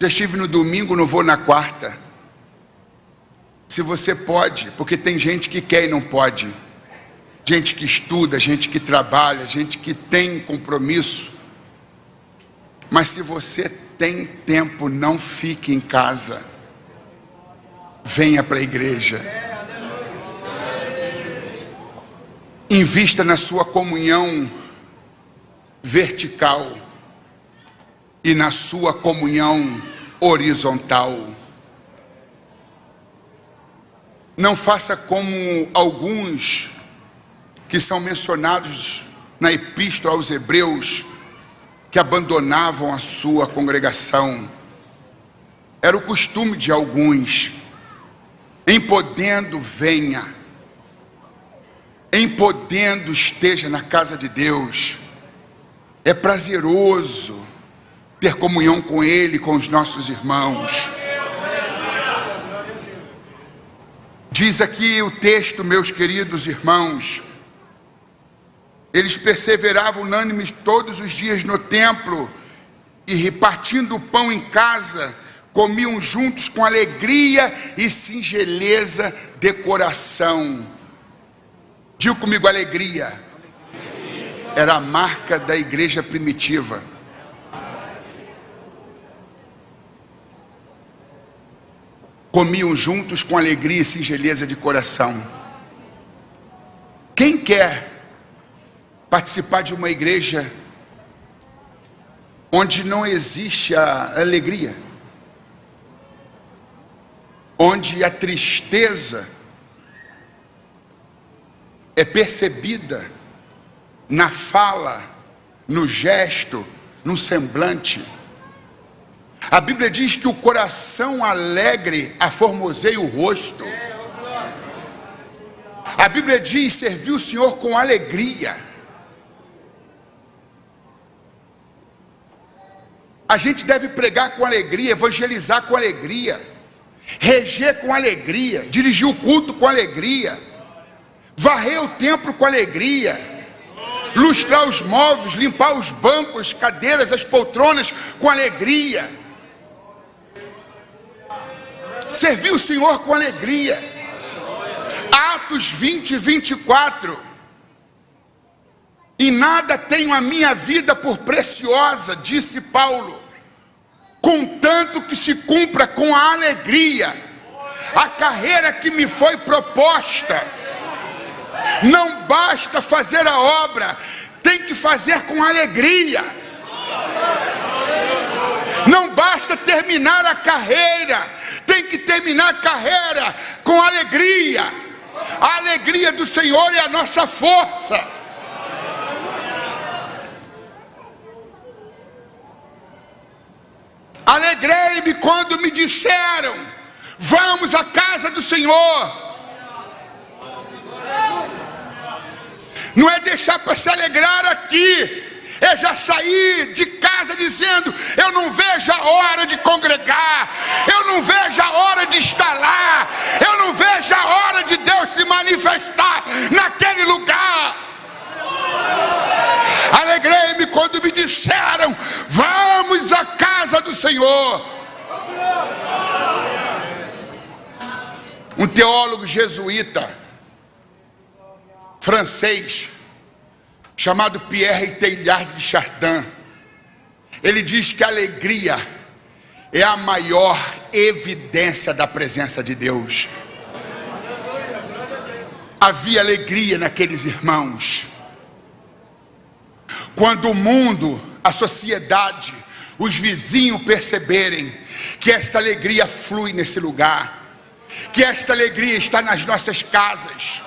já estive no domingo, não vou na quarta. Se você pode, porque tem gente que quer e não pode. Gente que estuda, gente que trabalha, gente que tem compromisso. Mas se você tem tempo, não fique em casa. Venha para a igreja. Invista na sua comunhão vertical e na sua comunhão horizontal. Não faça como alguns que são mencionados na epístola aos Hebreus, que abandonavam a sua congregação. Era o costume de alguns. Em podendo, venha. Em podendo, esteja na casa de Deus. É prazeroso ter comunhão com Ele, com os nossos irmãos. Diz aqui o texto, meus queridos irmãos, eles perseveravam unânimes todos os dias no templo, e repartindo o pão em casa, comiam juntos com alegria e singeleza de coração. Diga comigo: alegria. Era a marca da igreja primitiva. Comiam juntos com alegria e singeleza de coração. Quem quer participar de uma igreja onde não existe a alegria, onde a tristeza é percebida na fala, no gesto, no semblante? A Bíblia diz que o coração alegre aformoseia o rosto. A Bíblia diz: servir o Senhor com alegria. A gente deve pregar com alegria, evangelizar com alegria, reger com alegria, dirigir o culto com alegria, varrer o templo com alegria, lustrar os móveis, limpar os bancos, cadeiras, as poltronas com alegria, servir o Senhor com alegria. Atos 20 e 24, Em nada tenho a minha vida por preciosa, disse Paulo, contanto que se cumpra com a alegria a carreira que me foi proposta. Não basta fazer a obra, tem que fazer com alegria. Não basta terminar a carreira, tem que terminar a carreira com alegria. A alegria do Senhor é a nossa força. Alegrei-me quando me disseram: vamos à casa do Senhor. Não é deixar para se alegrar aqui, é já sair de casa dizendo: eu não vejo a hora de congregar, eu não vejo a hora de estar lá, eu não vejo a hora de Deus se manifestar naquele lugar. Alegrei-me quando me disseram: vamos à casa do Senhor. Um teólogo jesuíta francês chamado Pierre Teilhard de Chardin, ele diz que a alegria é a maior evidência da presença de Deus. Havia alegria naqueles irmãos. Quando o mundo, a sociedade, os vizinhos perceberem que esta alegria flui nesse lugar, que esta alegria está nas nossas casas,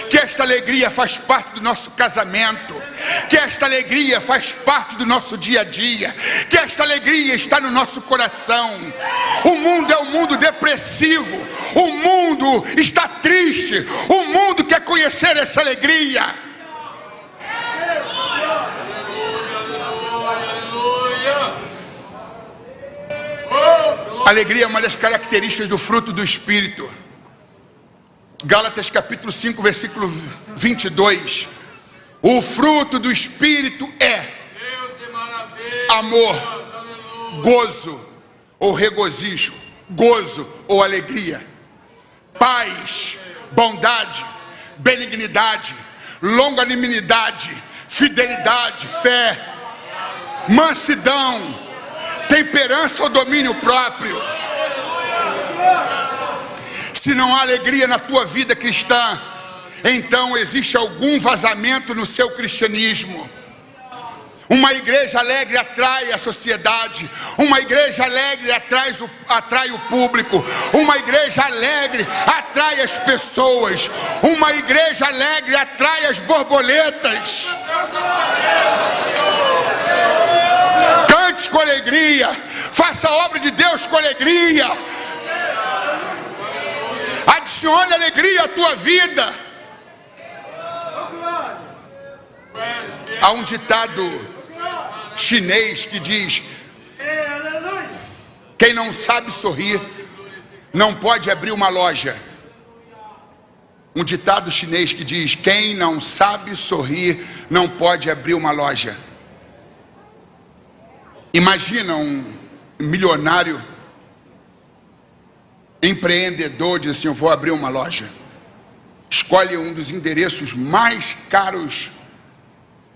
que esta alegria faz parte do nosso casamento, que esta alegria faz parte do nosso dia a dia, que esta alegria está no nosso coração. O mundo é um mundo depressivo, o mundo está triste, o mundo quer conhecer essa alegria. Alegria é uma das características do fruto do Espírito. Gálatas capítulo 5, versículo 22. O fruto do Espírito é amor, gozo ou regozijo, gozo ou alegria, paz, bondade, benignidade, longanimidade, fidelidade, fé, mansidão, temperança ou domínio próprio. Se não há alegria na tua vida cristã, então existe algum vazamento no seu cristianismo. Uma igreja alegre atrai a sociedade, uma igreja alegre atrai o público, uma igreja alegre atrai as pessoas, uma igreja alegre atrai as borboletas. Cante com alegria, faça a obra de Deus com alegria, adicione alegria à tua vida. Há um ditado chinês que diz: quem não sabe sorrir não pode abrir uma loja. Um ditado chinês que diz: quem não sabe sorrir não pode abrir uma loja. Imagina um milionário empreendedor diz assim: eu vou abrir uma loja. Escolhe um dos endereços mais caros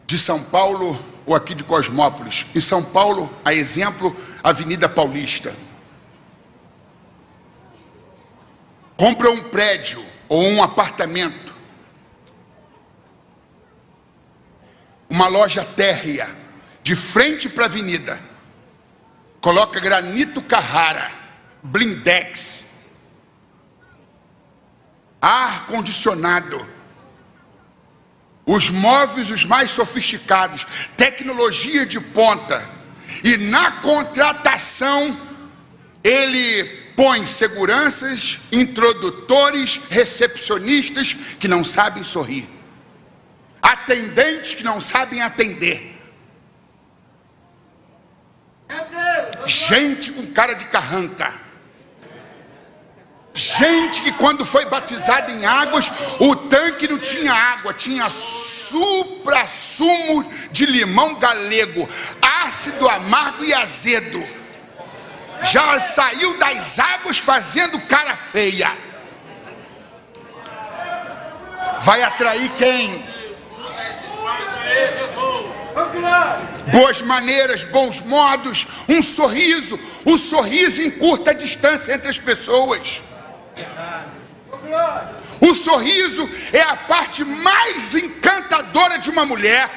de São Paulo ou aqui de Cosmópolis. Em São Paulo, a exemplo, Avenida Paulista. Compra um prédio ou um apartamento, uma loja térrea, de frente para a avenida. Coloca granito Carrara, blindex, ar condicionado, os móveis os mais sofisticados, tecnologia de ponta, e na contratação ele põe seguranças, introdutores, recepcionistas que não sabem sorrir, atendentes que não sabem atender, gente com cara de carranca, gente que quando foi batizada em águas, o tanque não tinha água, tinha supra-sumo de limão galego, ácido, amargo e azedo. Já saiu das águas fazendo cara feia. Vai atrair quem? Boas maneiras, bons modos, um sorriso. O sorriso encurta a distância entre as pessoas. O sorriso é a parte mais encantadora de uma mulher.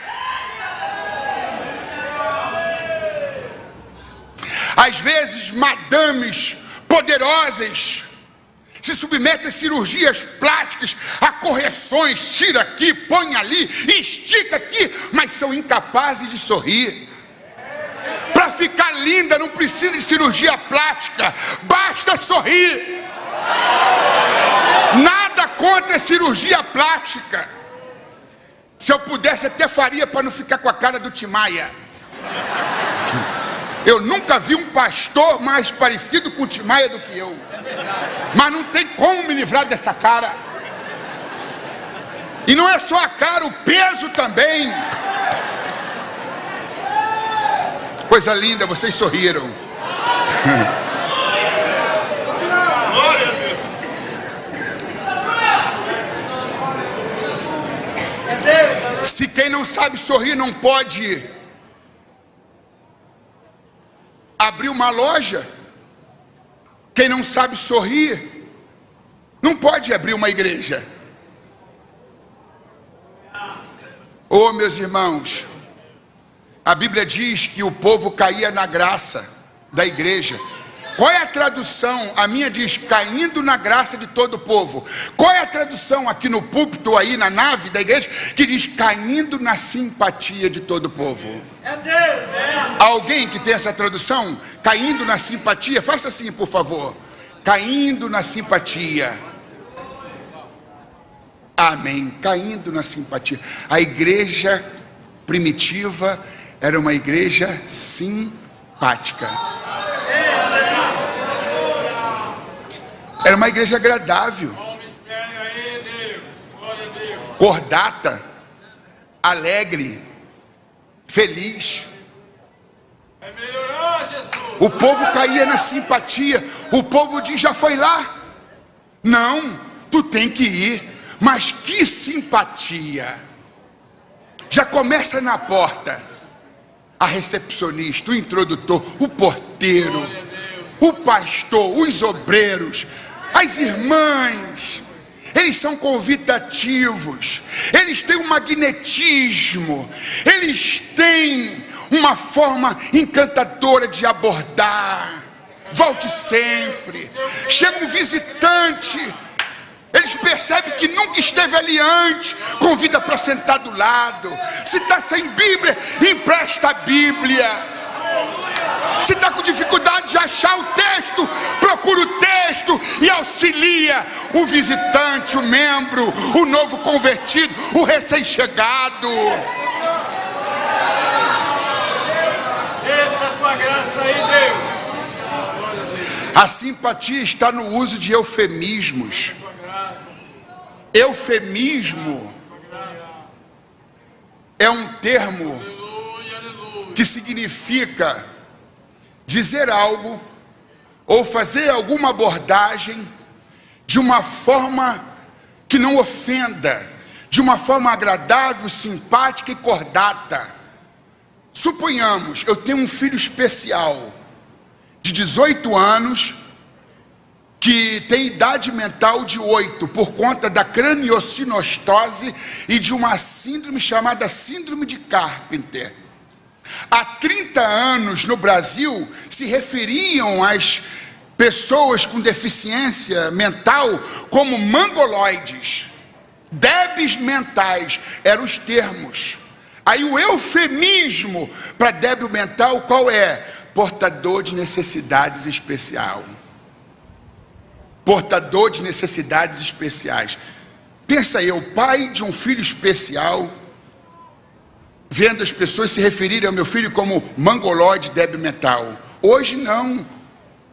Às vezes, madames poderosas se submetem a cirurgias plásticas, a correções, tira aqui, põe ali, estica aqui, mas são incapazes de sorrir. Para ficar linda não precisa de cirurgia plástica, basta sorrir. Nada contra a cirurgia plástica. Se eu pudesse até faria para não ficar com a cara do Tim Maia. Eu nunca vi um pastor mais parecido com o Tim Maia do que eu. Mas não tem como me livrar dessa cara. E não é só a cara, o peso também. Coisa linda, vocês sorriram. Glória a Deus. Se quem não sabe sorrir não pode abrir uma loja, quem não sabe sorrir não pode abrir uma igreja. Oh, meus irmãos, a Bíblia diz que o povo caía na graça da igreja. Qual é a tradução? A minha diz, caindo na graça de todo o povo. Qual é a tradução aqui no púlpito, aí na nave da igreja, que diz, caindo na simpatia de todo o povo? É Deus, é. Alguém que tem essa tradução? Caindo na simpatia? Faça assim, por favor. Caindo na simpatia. Amém. Caindo na simpatia. A igreja primitiva era uma igreja simpática. Era uma igreja agradável, cordata, alegre, feliz. O povo caía na simpatia. O povo diz, já foi lá? Não, tu tem que ir. Mas que simpatia. Já começa na porta. A recepcionista, o introdutor, o porteiro, o pastor, os obreiros, as irmãs, eles são convidativos, eles têm um magnetismo, eles têm uma forma encantadora de abordar. Volte sempre. Chega um visitante, eles percebem que nunca esteve ali antes, convida para sentar do lado. Se está sem Bíblia, empresta a Bíblia. Se está com dificuldade de achar o texto, procura o texto e auxilia o visitante, o membro, o novo convertido, o recém-chegado. Desça a tua graça aí, Deus. A simpatia está no uso de eufemismos. Eufemismo é um termo que significa dizer algo ou fazer alguma abordagem de uma forma que não ofenda, de uma forma agradável, simpática e cordata. Suponhamos, eu tenho um filho especial de 18 anos que tem idade mental de 8 por conta da craniosinostose e de uma síndrome chamada síndrome de Carpenter. Há 30 anos no Brasil se referiam às pessoas com deficiência mental como mongoloides, débeis mentais, eram os termos. Aí o eufemismo para débil mental qual é? Portador de necessidades especiais. Portador de necessidades especiais. Pensa aí, o pai de um filho especial, vendo as pessoas se referirem ao meu filho como mongoloide débil mental. Hoje não.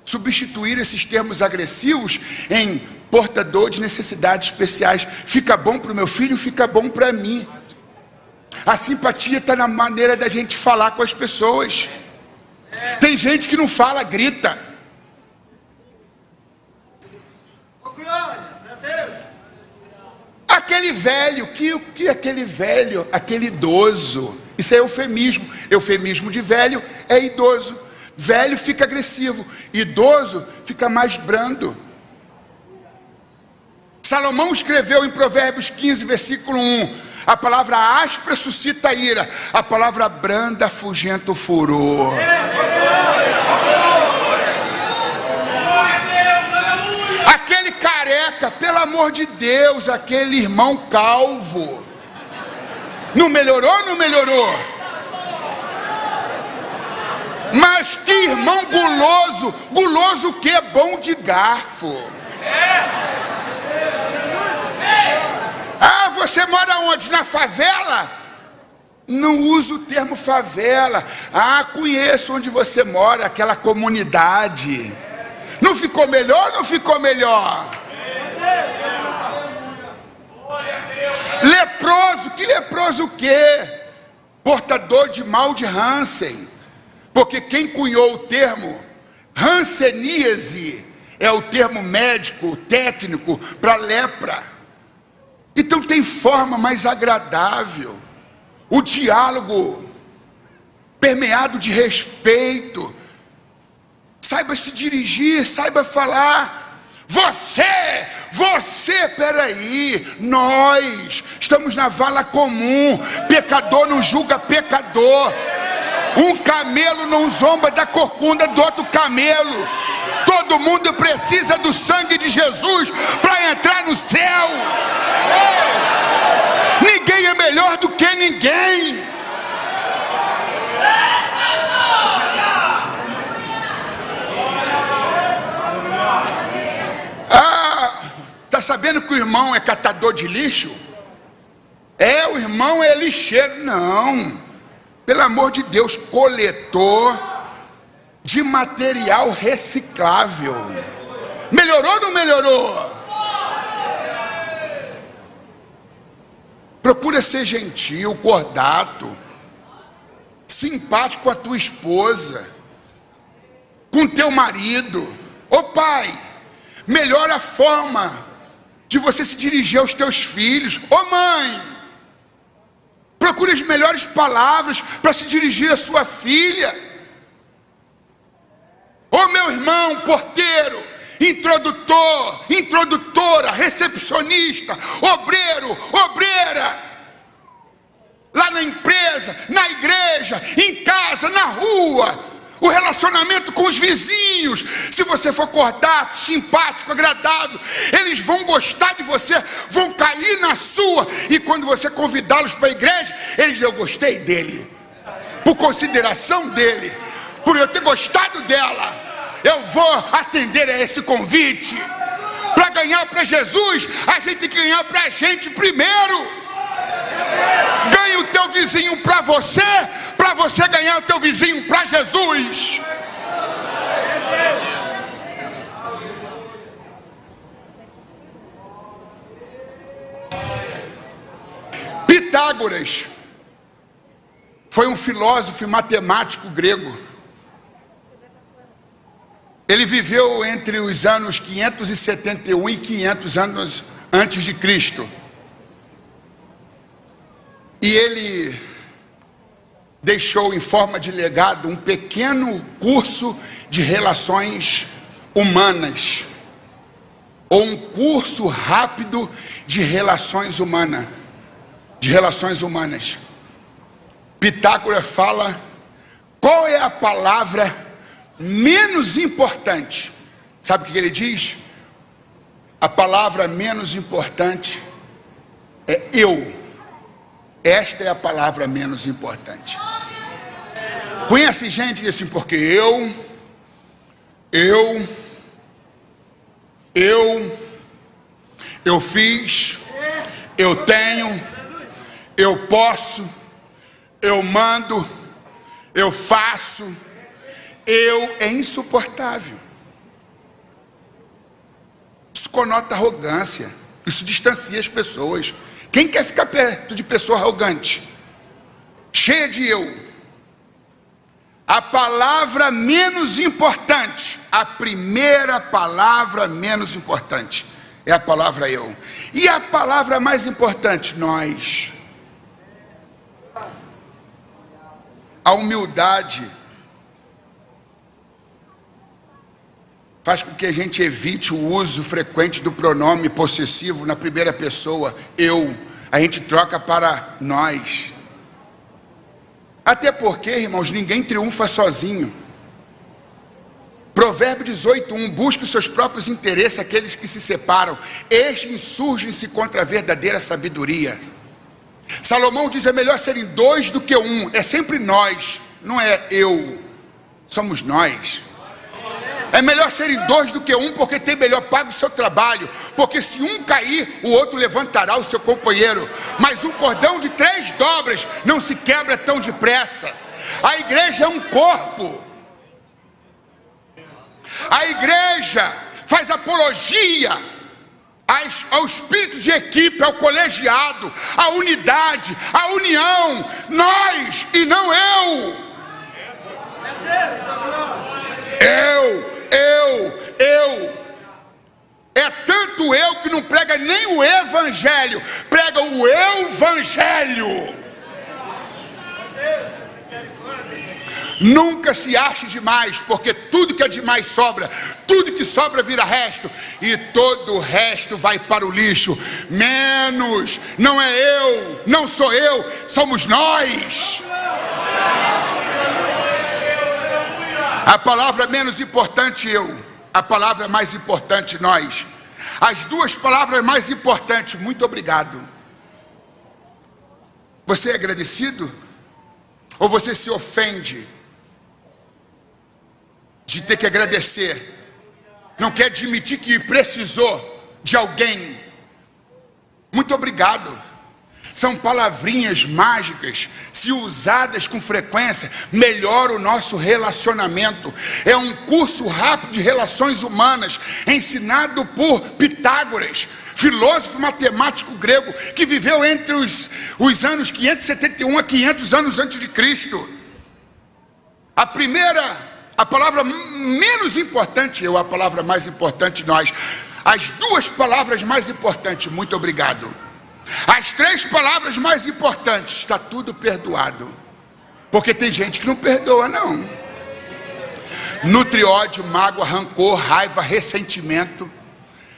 Substituir esses termos agressivos em portador de necessidades especiais. Fica bom para o meu filho, fica bom para mim. A simpatia está na maneira da gente falar com as pessoas. Tem gente que não fala, grita. Aquele velho, que aquele velho, aquele idoso, Isso é eufemismo. Eufemismo de velho é idoso. Velho fica agressivo, idoso fica mais brando. Salomão escreveu em Provérbios 15, versículo 1: a palavra áspera suscita ira, a palavra branda afugenta o furor. Aquele careca, pelo amor de Deus, aquele irmão calvo, não melhorou ou não melhorou? Mas que irmão guloso. Guloso o que? Bom de garfo. Ah, você mora onde? Na favela? Não uso o termo favela. Ah, conheço onde você mora, aquela comunidade. Não ficou melhor? Não ficou melhor? Leproso, que leproso o quê? Portador de mal de Hansen. Porque quem cunhou o termo hanseníase é o termo médico, técnico, para lepra. Então tem forma mais agradável. O diálogo permeado de respeito. Saiba se dirigir, saiba falar. Você, peraí, nós estamos na vala comum. Pecador não julga pecador. Um camelo não zomba da corcunda do outro camelo. Todo mundo precisa do sangue de Jesus para entrar no céu. Ninguém é melhor do que ninguém. Tá sabendo que o irmão é catador de lixo? O irmão é lixeiro. Não. Pelo amor de Deus, coletor de material reciclável. Melhorou ou não melhorou? Procura ser gentil, cordato, simpático com a tua esposa, com teu marido. Ô pai, melhora a forma de você se dirigir aos teus filhos. Ô mãe, procure as melhores palavras para se dirigir à sua filha. Ô meu irmão, porteiro, introdutor, introdutora, recepcionista, obreiro, obreira, lá na empresa, na igreja, em casa, na rua, o relacionamento com os vizinhos. Se você for cordato, simpático, agradável, eles vão gostar de você, vão cair na sua. E quando você convidá-los para a igreja, eles dizem: eu gostei dele, por consideração dele, por eu ter gostado dela, eu vou atender a esse convite. Para ganhar para Jesus, a gente tem que ganhar para a gente primeiro. Ganhe o teu vizinho para você ganhar o teu vizinho para Jesus. Pitágoras foi um filósofo e matemático grego. Ele viveu entre os anos 571 e 500 anos antes de Cristo. E ele deixou em forma de legado um pequeno curso de relações humanas, ou um curso rápido de relações humanas. Pitágoras fala qual é a palavra menos importante. Sabe o que ele diz? A palavra menos importante é eu. Esta é a palavra menos importante. Conhece gente que diz assim: porque eu fiz, eu tenho, eu posso, eu mando, eu faço. Eu é insuportável. Isso conota arrogância. Isso distancia as pessoas. Quem quer ficar perto de pessoa arrogante, cheia de eu? A palavra menos importante, a primeira palavra menos importante é a palavra eu. E a palavra mais importante, nós. A humildade faz com que a gente evite o uso frequente do pronome possessivo na primeira pessoa, eu. A gente troca para nós. Até porque, irmãos, ninguém triunfa sozinho. Provérbio 18:1, busque os seus próprios interesses, aqueles que se separam, estes insurgem-se contra a verdadeira sabedoria. Salomão diz, é melhor serem dois do que um, é sempre nós, não é eu, somos nós. É melhor serem dois do que um, porque tem melhor pago o seu trabalho, porque se um cair, o outro levantará o seu companheiro, mas um cordão de 3 dobras não se quebra tão depressa. A igreja é um corpo. A igreja faz apologia ao espírito de equipe, ao colegiado, à unidade, à união, nós e não eu. É tanto eu que não prega nem o evangelho, prega o evangelho. Nunca se ache demais, porque tudo que é demais sobra, tudo que sobra vira resto, e todo o resto vai para o lixo, menos, não é eu, não sou eu, somos nós. A palavra menos importante eu, a palavra mais importante nós. As duas palavras mais importantes, muito obrigado. Você é agradecido? Ou você se ofende de ter que agradecer? Não quer admitir que precisou de alguém? Muito obrigado. São palavrinhas mágicas, se usadas com frequência, melhora o nosso relacionamento. É um curso rápido de relações humanas, ensinado por Pitágoras, filósofo matemático grego, que viveu entre os anos 571 a 500 anos antes de Cristo. A palavra menos importante eu, a palavra mais importante nós. As duas palavras mais importantes, muito obrigado. As 3 palavras mais importantes, está tudo perdoado. Porque tem gente que não perdoa, não. Nutre ódio, mágoa, rancor, raiva, ressentimento.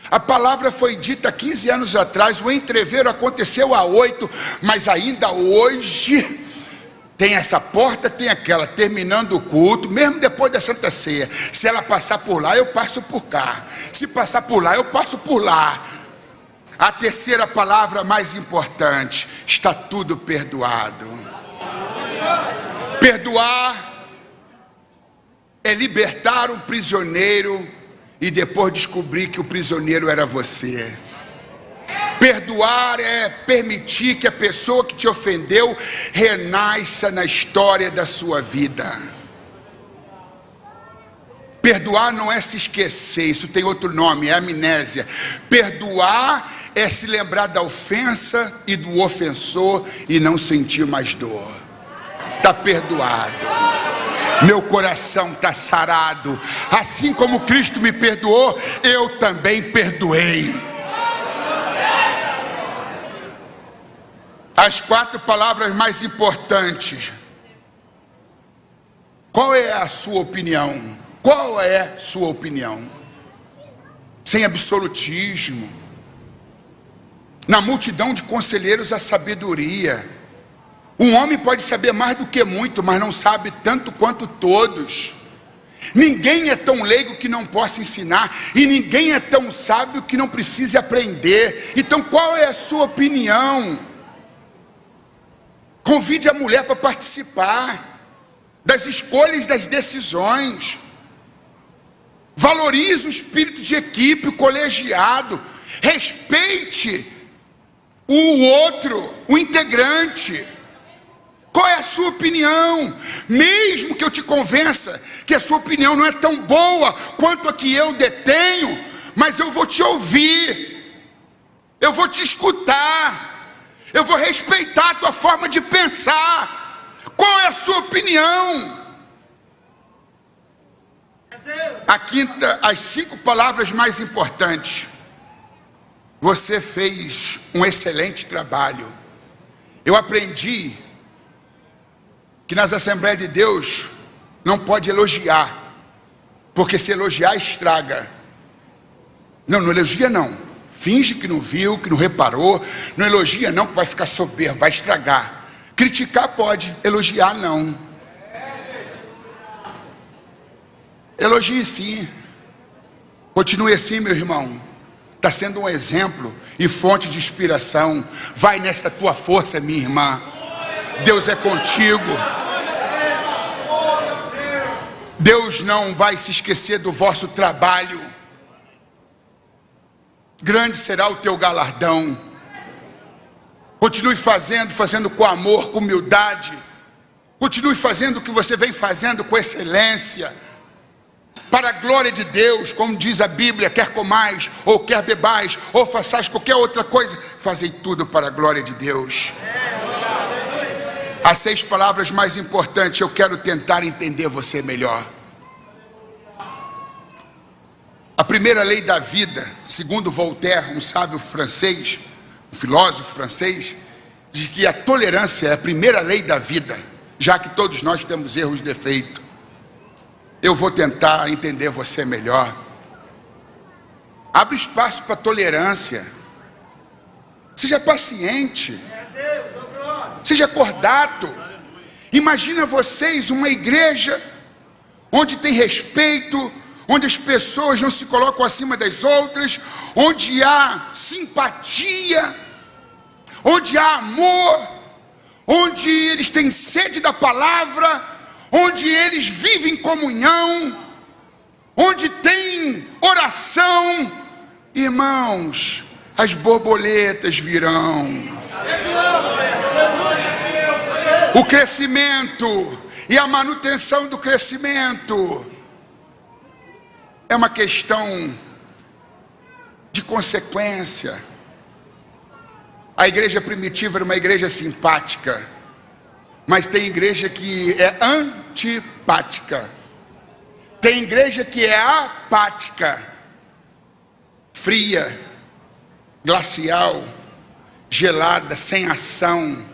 A palavra foi dita 15 anos atrás, o entreveiro aconteceu há 8, mas ainda hoje tem essa porta, tem aquela, terminando o culto, mesmo depois da Santa Ceia. Se ela passar por lá, eu passo por cá. Se passar por lá, eu passo por lá. A terceira palavra mais importante, está tudo perdoado. Perdoar é libertar um prisioneiro e depois descobrir que o prisioneiro era você. Perdoar é permitir que a pessoa que te ofendeu renasça na história da sua vida. Perdoar não é se esquecer, isso tem outro nome, é amnésia. Perdoar é se lembrar da ofensa e do ofensor e não sentir mais dor. Está perdoado. Meu coração está sarado. Assim como Cristo me perdoou, eu também perdoei. As 4 palavras mais importantes. Qual é a sua opinião? Qual é sua opinião? Sem absolutismo. Na multidão de conselheiros a sabedoria. Um homem pode saber mais do que muito, mas não sabe tanto quanto todos. Ninguém é tão leigo que não possa ensinar, e ninguém é tão sábio que não precise aprender. Então qual é a sua opinião? Convide a mulher para participar das escolhas, das decisões. Valorize o espírito de equipe, o colegiado. Respeite o outro, o integrante. Qual é a sua opinião? Mesmo que eu te convença que a sua opinião não é tão boa quanto a que eu detenho, mas eu vou te ouvir, eu vou te escutar, eu vou respeitar a tua forma de pensar. Qual é a sua opinião? As 5 palavras mais importantes. Você fez um excelente trabalho. Eu aprendi que nas Assembleias de Deus não pode elogiar, porque se elogiar estraga. Não elogia não, finge que não viu, que não reparou, não elogia não, que vai ficar soberbo, vai estragar. Criticar pode, elogiar não. Elogie sim, continue assim, meu irmão, está sendo um exemplo e fonte de inspiração. Vai nessa tua força, minha irmã, Deus é contigo. Deus não vai se esquecer do vosso trabalho, grande será o teu galardão. Continue fazendo com amor, com humildade, continue fazendo o que você vem fazendo com excelência, para a glória de Deus, como diz a Bíblia: quer comais, ou quer bebais, ou façais qualquer outra coisa, fazei tudo para a glória de Deus. As 6 palavras mais importantes, eu quero tentar entender você melhor. A primeira lei da vida, segundo Voltaire, um sábio francês, um filósofo francês, diz que a tolerância é a primeira lei da vida, já que todos nós temos erros e defeitos. Eu vou tentar entender você melhor. Abre espaço para tolerância. Seja paciente. Seja cordato. Imagina vocês uma igreja onde tem respeito, onde as pessoas não se colocam acima das outras, onde há simpatia, onde há amor, onde eles têm sede da palavra, onde eles vivem em comunhão, onde tem oração. Irmãos, as borboletas virão. O crescimento e a manutenção do crescimento é uma questão de consequência. A igreja primitiva era uma igreja simpática, mas tem igreja que é antipática, tem igreja que é apática, fria, glacial, gelada, sem ação,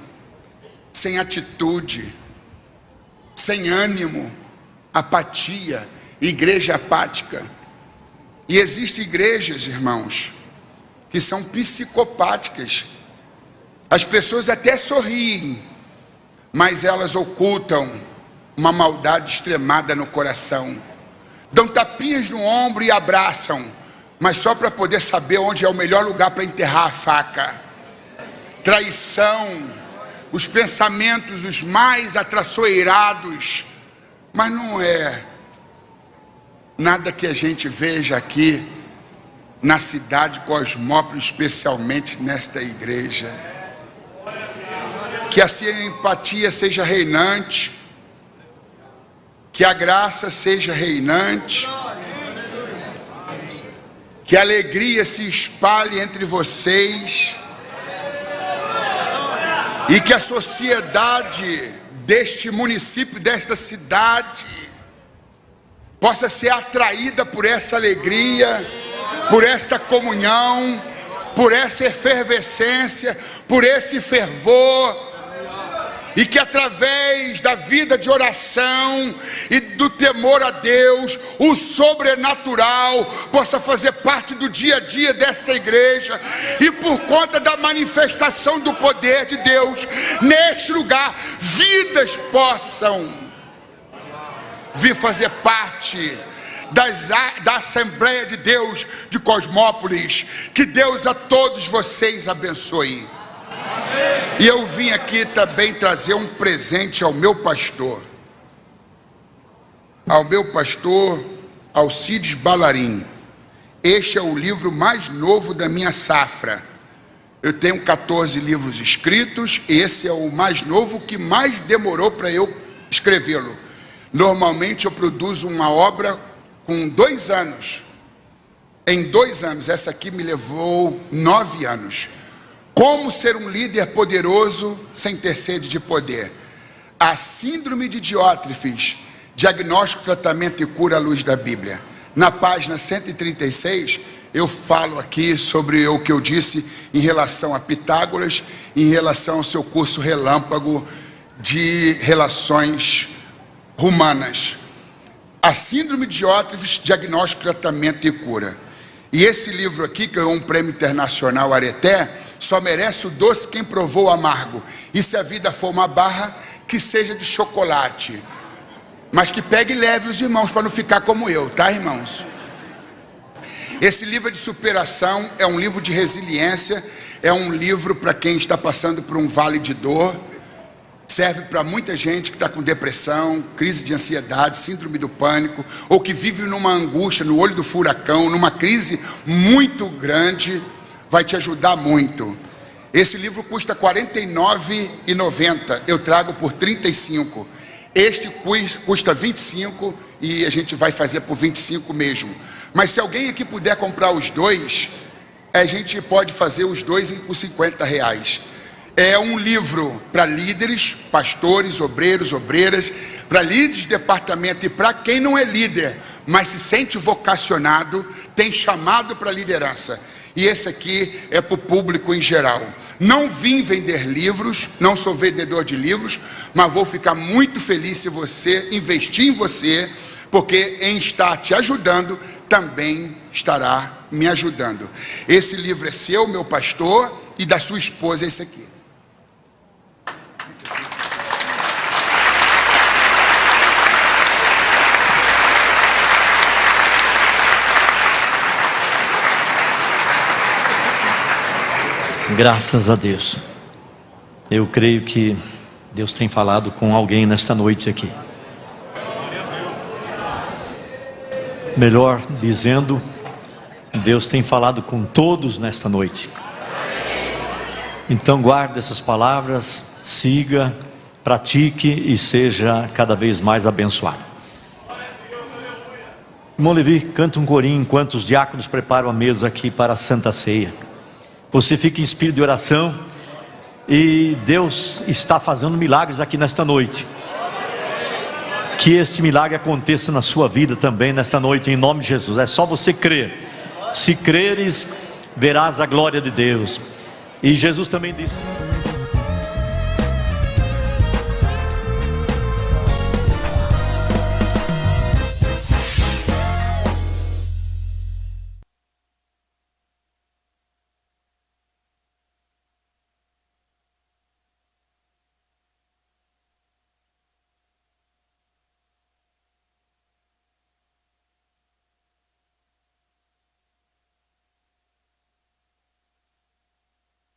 sem atitude, sem ânimo, apatia, igreja apática. E existem igrejas, irmãos, que são psicopáticas. As pessoas até sorriem, mas elas ocultam uma maldade extremada no coração. Dão tapinhas no ombro e abraçam, mas só para poder saber onde é o melhor lugar para enterrar a faca. Traição, os pensamentos os mais atraiçoeirados, mas não é nada que a gente veja aqui na cidade de Cosmópolis, especialmente nesta igreja. Que a simpatia seja reinante, que a graça seja reinante, que a alegria se espalhe entre vocês, e que a sociedade deste município, desta cidade, possa ser atraída por essa alegria, por esta comunhão, por essa efervescência, por esse fervor. E que através da vida de oração e do temor a Deus, o sobrenatural possa fazer parte do dia a dia desta igreja. E por conta da manifestação do poder de Deus neste lugar, vidas possam vir fazer parte da Assembleia de Deus de Cosmópolis. Que Deus a todos vocês abençoe. E eu vim aqui também trazer um presente ao meu pastor Alcides Balarim. Este é o livro mais novo da minha safra. Eu tenho 14 livros escritos, esse é o mais novo, que mais demorou para eu escrevê-lo. Normalmente eu produzo uma obra com 2 anos. Em 2 anos, essa aqui me levou 9 anos. Como ser um líder poderoso sem ter sede de poder? A síndrome de Diótrefes, diagnóstico, tratamento e cura à luz da Bíblia. Na página 136, eu falo aqui sobre o que eu disse em relação a Pitágoras, em relação ao seu curso relâmpago de relações humanas. A Síndrome de Ótrives, Diagnóstico, Tratamento e Cura. E esse livro aqui, que ganhou um prêmio internacional Areté, só merece o doce quem provou o amargo. E se a vida for uma barra, que seja de chocolate. Mas que pegue leve os irmãos, para não ficar como eu, tá, irmãos? Esse livro é de superação, é um livro de resiliência, é um livro para quem está passando por um vale de dor. Serve para muita gente que está com depressão, crise de ansiedade, síndrome do pânico, ou que vive numa angústia, no olho do furacão, numa crise muito grande. Vai te ajudar muito. Esse livro custa R$ 49,90, eu trago por R$ 35. Este custa R$ 25 e a gente vai fazer por R$ 25 mesmo. Mas se alguém aqui puder comprar os dois, a gente pode fazer os dois por R$ 50. É um livro para líderes, pastores, obreiros, obreiras, para líderes de departamento e para quem não é líder, mas se sente vocacionado, tem chamado para liderança. E esse aqui é para o público em geral. Não vim vender livros, não sou vendedor de livros, mas vou ficar muito feliz se você investir em você, porque em estar te ajudando, também estará me ajudando. Esse livro é seu, meu pastor, e da sua esposa, esse aqui. Graças a Deus. Eu creio que Deus tem falado com alguém nesta noite aqui. Melhor dizendo, Deus tem falado com todos nesta noite. Então guarde essas palavras, siga, pratique e seja cada vez mais abençoado. Irmão Levi, canta um corinho enquanto os diáconos preparam a mesa aqui para a Santa Ceia. Você fica em espírito de oração e Deus está fazendo milagres aqui nesta noite. Que este milagre aconteça na sua vida também nesta noite, em nome de Jesus. É só você crer. Se creres, verás a glória de Deus. E Jesus também disse...